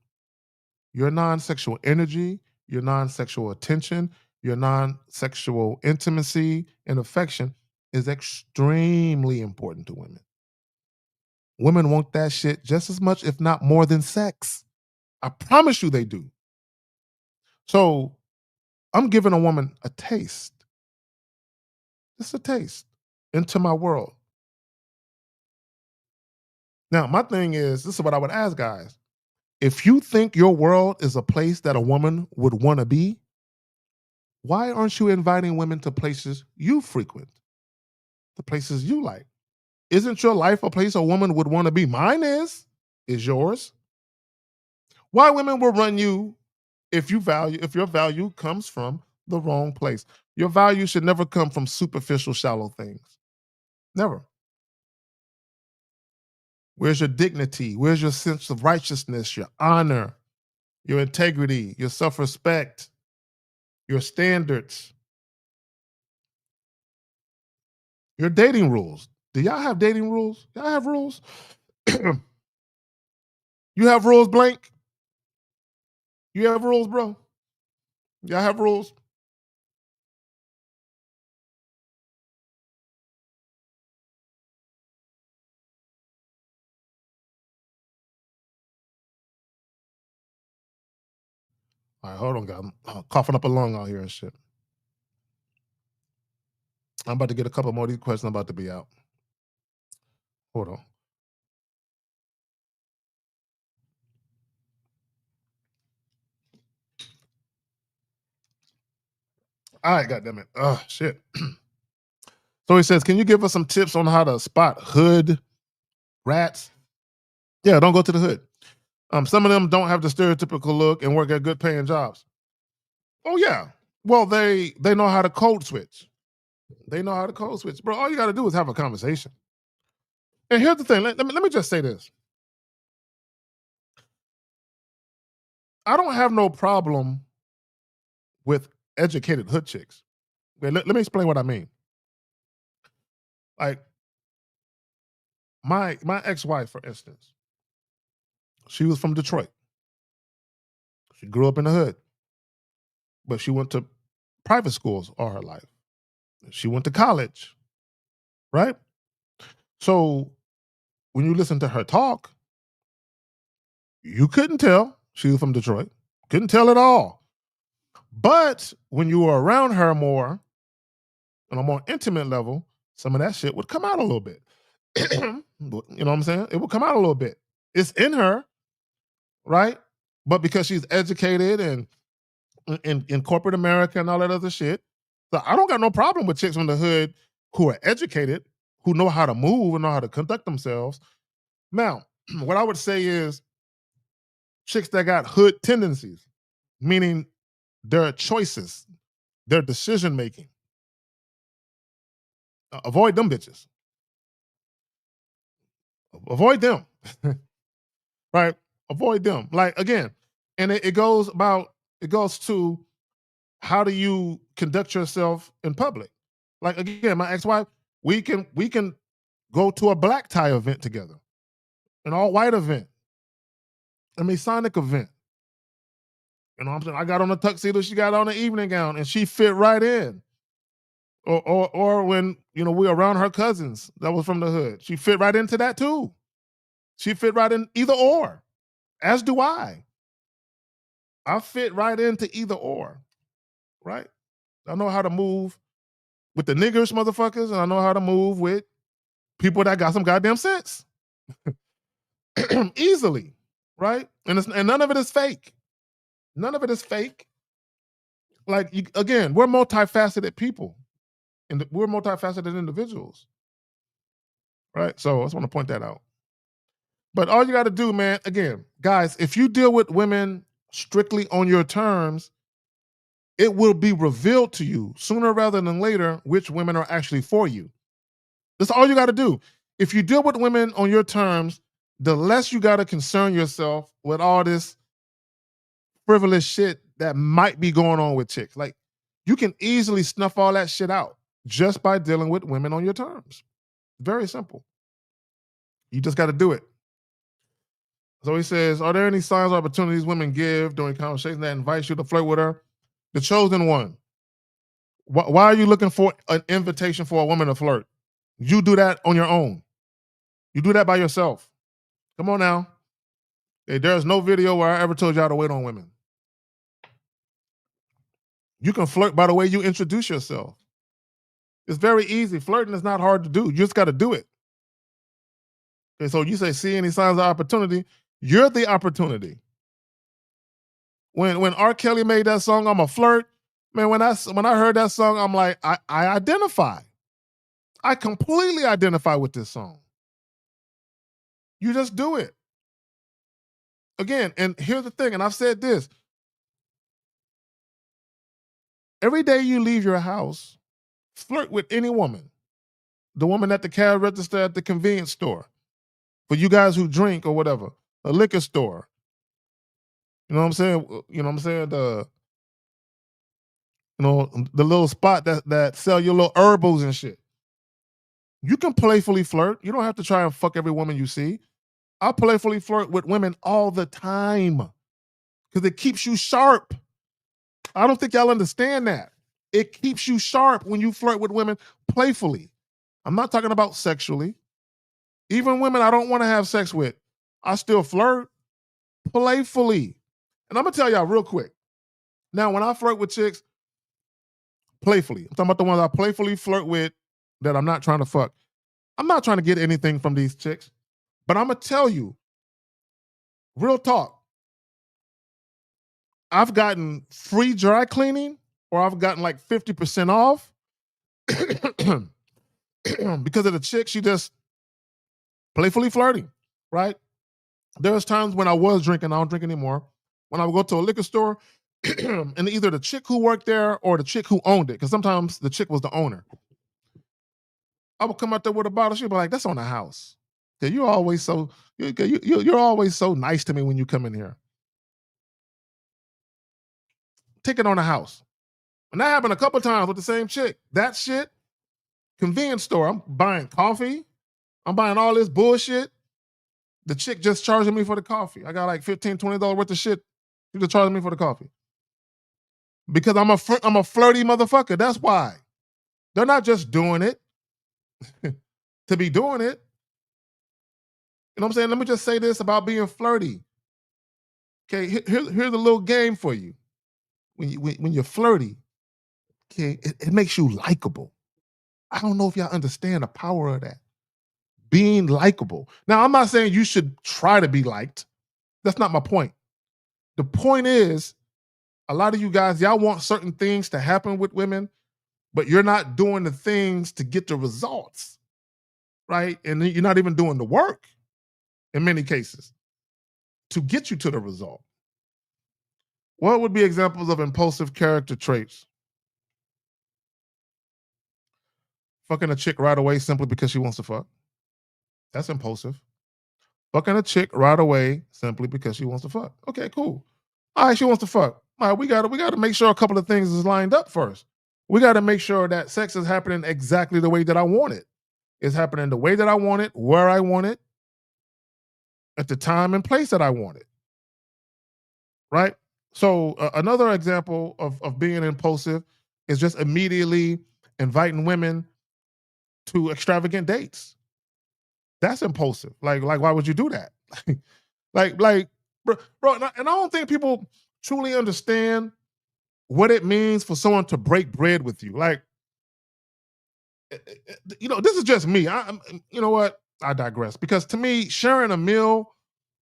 your non-sexual energy, your non-sexual attention, your non-sexual intimacy and affection is extremely important to women. Women want that shit just as much, if not more than sex. I promise you they do. So I'm giving a woman a taste, just a taste into my world. Now, my thing is, this is what I would ask guys. If you think your world is a place that a woman would want to be, why aren't you inviting women to places you frequent, the places you like? Isn't your life a place a woman would want to be? Mine is yours. Why women will run you if your value comes from the wrong place. Your value should never come from superficial, shallow things. Never. Where's your dignity? Where's your sense of righteousness, your honor, your integrity, your self-respect, your standards, your dating rules? Do y'all have dating rules? Y'all have rules? You have rules, Blank? You have rules, bro? Y'all have rules? All right, hold on, guys. I'm coughing up a lung out here and shit. I'm about to get a couple more of these questions. I'm about to be out. Hold on. All right, goddamn it. Oh, shit. So he says, can you give us some tips on how to spot hood rats? Yeah, don't go to the hood. Some of them don't have the stereotypical look and work at good paying jobs. Oh yeah. Well, they know how to code switch. They know how to code switch, bro. All you got to do is have a conversation. And here's the thing. Let me just say this. I don't have no problem with educated hood chicks. Okay, let me explain what I mean. Like my ex-wife, for instance, she was from Detroit. She grew up in the hood, but she went to private schools all her life. She went to college, right? So when you listen to her talk, you couldn't tell she was from Detroit. Couldn't tell at all. But when you were around her more on a more intimate level, some of that shit would come out a little bit. You know what I'm saying? It would come out a little bit. It's in her, right? But because she's educated and in corporate America and all that other shit, so I don't got no problem with chicks from the hood who are educated, who know how to move and know how to conduct themselves. Now, what I would say is chicks that got hood tendencies, meaning their choices, their decision making. Avoid them bitches. Avoid them. Right? Avoid them. Like again, and it goes to how do you conduct yourself in public? Like again, my ex-wife, we can go to a black tie event together, an all white event, a Masonic event. You know what I'm saying? I got on a tuxedo, she got on an evening gown, and she fit right in. Or when we were around her cousins that was from the hood, she fit right into that too. She fit right in either or, as do I. I fit right into either or, right? I know how to move with the niggers, motherfuckers, and I know how to move with people that got some goddamn sense easily, right? And none of it is fake. None of it is fake. Like again, we're multifaceted people, and we're multifaceted individuals. right? So I just want to point that out. But all you got to do, man, again, guys, if you deal with women strictly on your terms, it will be revealed to you sooner rather than later which women are actually for you. That's all you got to do. If you deal with women on your terms, the less you got to concern yourself with all this frivolous shit that might be going on with chicks. Like, you can easily snuff all that shit out just by dealing with women on your terms. Very simple. You just got to do it. So he says, are there any signs or opportunities women give during conversations that invites you to flirt with her? The chosen one. Why are you looking for an invitation for a woman to flirt? You do that on your own. You do that by yourself. Come on now. Hey, there's no video where I ever told y'all to wait on women. You can flirt by the way you introduce yourself. It's very easy. Flirting is not hard to do. You just got to do it. Okay, so you say, see any signs of opportunity? You're the opportunity. When R. Kelly made that song, I'm a flirt, man, when I heard that song, I'm like, I identify. I completely identify with this song. You just do it. Again, and here's the thing, and I've said this. Every day you leave your house, flirt with any woman. The woman at the cash register at the convenience store. For you guys who drink or whatever. A liquor store. You know what I'm saying? You know what I'm saying? The little spot that sell your little herbals and shit. You can playfully flirt. You don't have to try and fuck every woman you see. I playfully flirt with women all the time because it keeps you sharp. I don't think y'all understand that. It keeps you sharp when you flirt with women playfully. I'm not talking about sexually. Even women I don't want to have sex with, I still flirt playfully. And I'm going to tell y'all real quick. Now, when I flirt with chicks, playfully, I'm talking about the ones I playfully flirt with that I'm not trying to fuck. I'm not trying to get anything from these chicks, but I'm going to tell you, real talk, I've gotten free dry cleaning or I've gotten like 50% off because of the chick. She just playfully flirting, right? There was times when I was drinking, I don't drink anymore. When I would go to a liquor store and either the chick who worked there or the chick who owned it, because sometimes the chick was the owner. I would come out there with a bottle. She'd be like, "That's on the house. Yeah, you're always so you're always so nice to me when you come in here. Take it on the house." And that happened a couple times with the same chick. That shit, convenience store. I'm buying coffee. I'm buying all this bullshit. The chick just charging me for the coffee. I got like $15, $20 worth of shit. She just charging me for the coffee. Because I'm a flirty motherfucker. That's why. They're not just doing it to be doing it. You know what I'm saying? Let me just say this about being flirty. Okay, here's a little game for you. When you're flirty, okay, it makes you likable. I don't know if y'all understand the power of that. Being likable. Now, I'm not saying you should try to be liked. That's not my point. The point is, a lot of you guys, y'all want certain things to happen with women, but you're not doing the things to get the results, right? And you're not even doing the work in many cases to get you to the result. What would be examples of impulsive character traits? Fucking a chick right away simply because she wants to fuck. That's impulsive. Fucking a chick right away simply because she wants to fuck. Okay, cool. All right, she wants to fuck. All right, we gotta make sure a couple of things is lined up first. We gotta make sure that sex is happening exactly the way that I want it. It's happening the way that I want it, where I want it, at the time and place that I want it. Right? So another example of being impulsive is just immediately inviting women to extravagant dates. That's impulsive. Like why would you do that? like bro, and I don't think people truly understand what it means for someone to break bread with you. Like, this is just me. You know what? I digress because to me, sharing a meal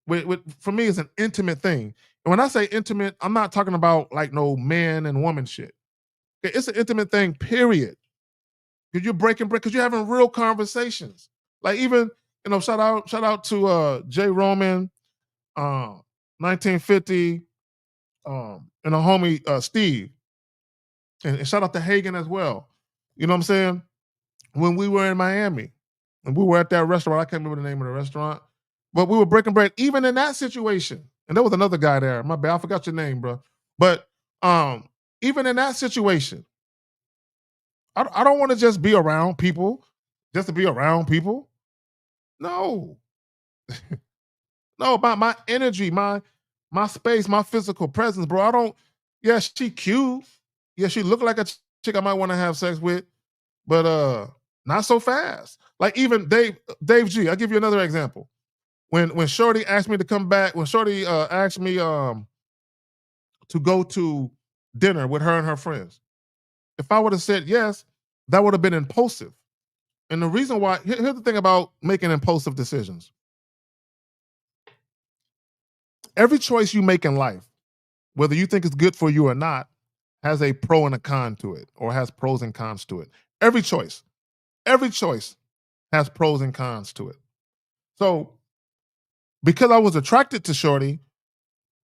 with for me is an intimate thing. And when I say intimate, I'm not talking about like no man and woman shit. It's an intimate thing, period. Because you're breaking bread, because you're having real conversations. Like even, shout out to J Roman, 1950, and a homie Steve, and shout out to Hagen as well. You know what I'm saying? When we were in Miami and we were at that restaurant, I can't remember the name of the restaurant, but we were breaking bread. Even in that situation, and there was another guy there. My bad, I forgot your name, bro. But um, even in that situation, I don't want to just be around people, just to be around people. No, no, my energy, my space, my physical presence, bro. I don't. Yeah, she cute. Yeah, she look like a chick I might want to have sex with, but not so fast. Like even Dave G. I'll give you another example. When Shorty asked me to come back, when Shorty asked me to go to dinner with her and her friends, if I would have said yes, that would have been impulsive. And the reason why, here's the thing about making impulsive decisions. Every choice you make in life, whether you think it's good for you or not, has a pro and a con to it, or has pros and cons to it. Every choice has pros and cons to it. So because I was attracted to Shorty,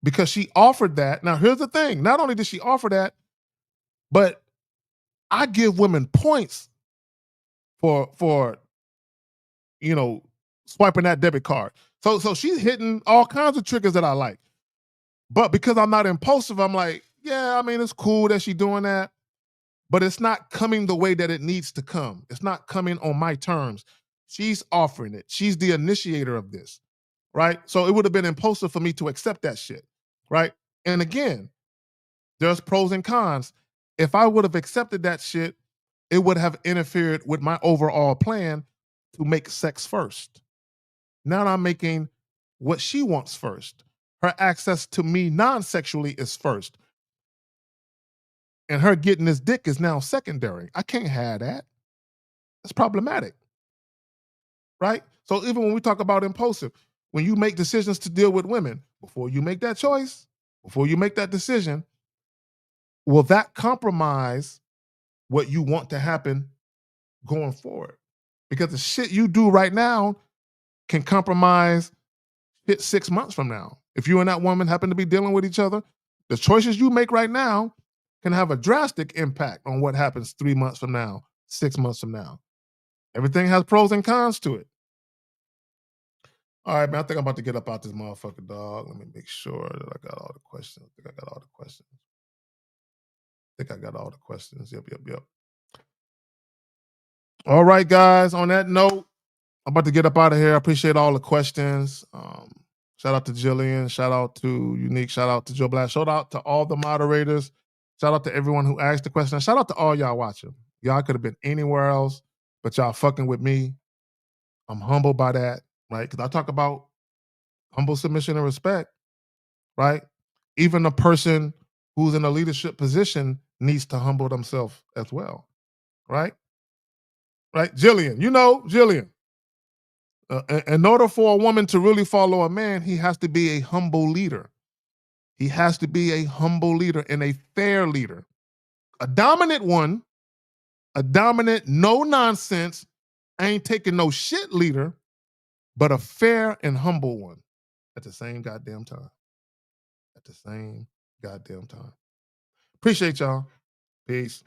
because she offered that. Now, here's the thing. Not only did she offer that, but I give women points for swiping that debit card. So she's hitting all kinds of triggers that I like. But because I'm not impulsive, I'm like, yeah, I mean, it's cool that she's doing that, but it's not coming the way that it needs to come. It's not coming on my terms. She's offering it. She's the initiator of this, right? So it would have been impulsive for me to accept that shit, right? And again, there's pros and cons. If I would have accepted that shit, it would have interfered with my overall plan to make sex first. Now I'm making what she wants first. Her access to me non-sexually is first. And her getting this dick is now secondary. I can't have that. That's problematic, right? So even when we talk about impulsive, when you make decisions to deal with women, before you make that choice, before you make that decision, will that compromise what you want to happen going forward? Because the shit you do right now can compromise shit 6 months from now. If you and that woman happen to be dealing with each other, the choices you make right now can have a drastic impact on what happens 3 months from now, 6 months from now. Everything has pros and cons to it. All right, man. I think I'm about to get up out this motherfucker, dog. Let me make sure that I got all the questions. I think I got all the questions. Yep. All right, guys. On that note, I'm about to get up out of here. I appreciate all the questions. Shout out to Jillian. Shout out to Unique. Shout out to Joe Black. Shout out to all the moderators. Shout out to everyone who asked the question. Shout out to all y'all watching. Y'all could have been anywhere else, but y'all fucking with me. I'm humbled by that, right? Because I talk about humble submission and respect, right? Even a person who's in a leadership position needs to humble themselves as well, right? Right? Jillian, Jillian. In order for a woman to really follow a man, he has to be a humble leader. He has to be a humble leader and a fair leader. A dominant one, a dominant, no nonsense, ain't taking no shit leader, but a fair and humble one at the same goddamn time. At the same goddamn time. Appreciate y'all. Peace.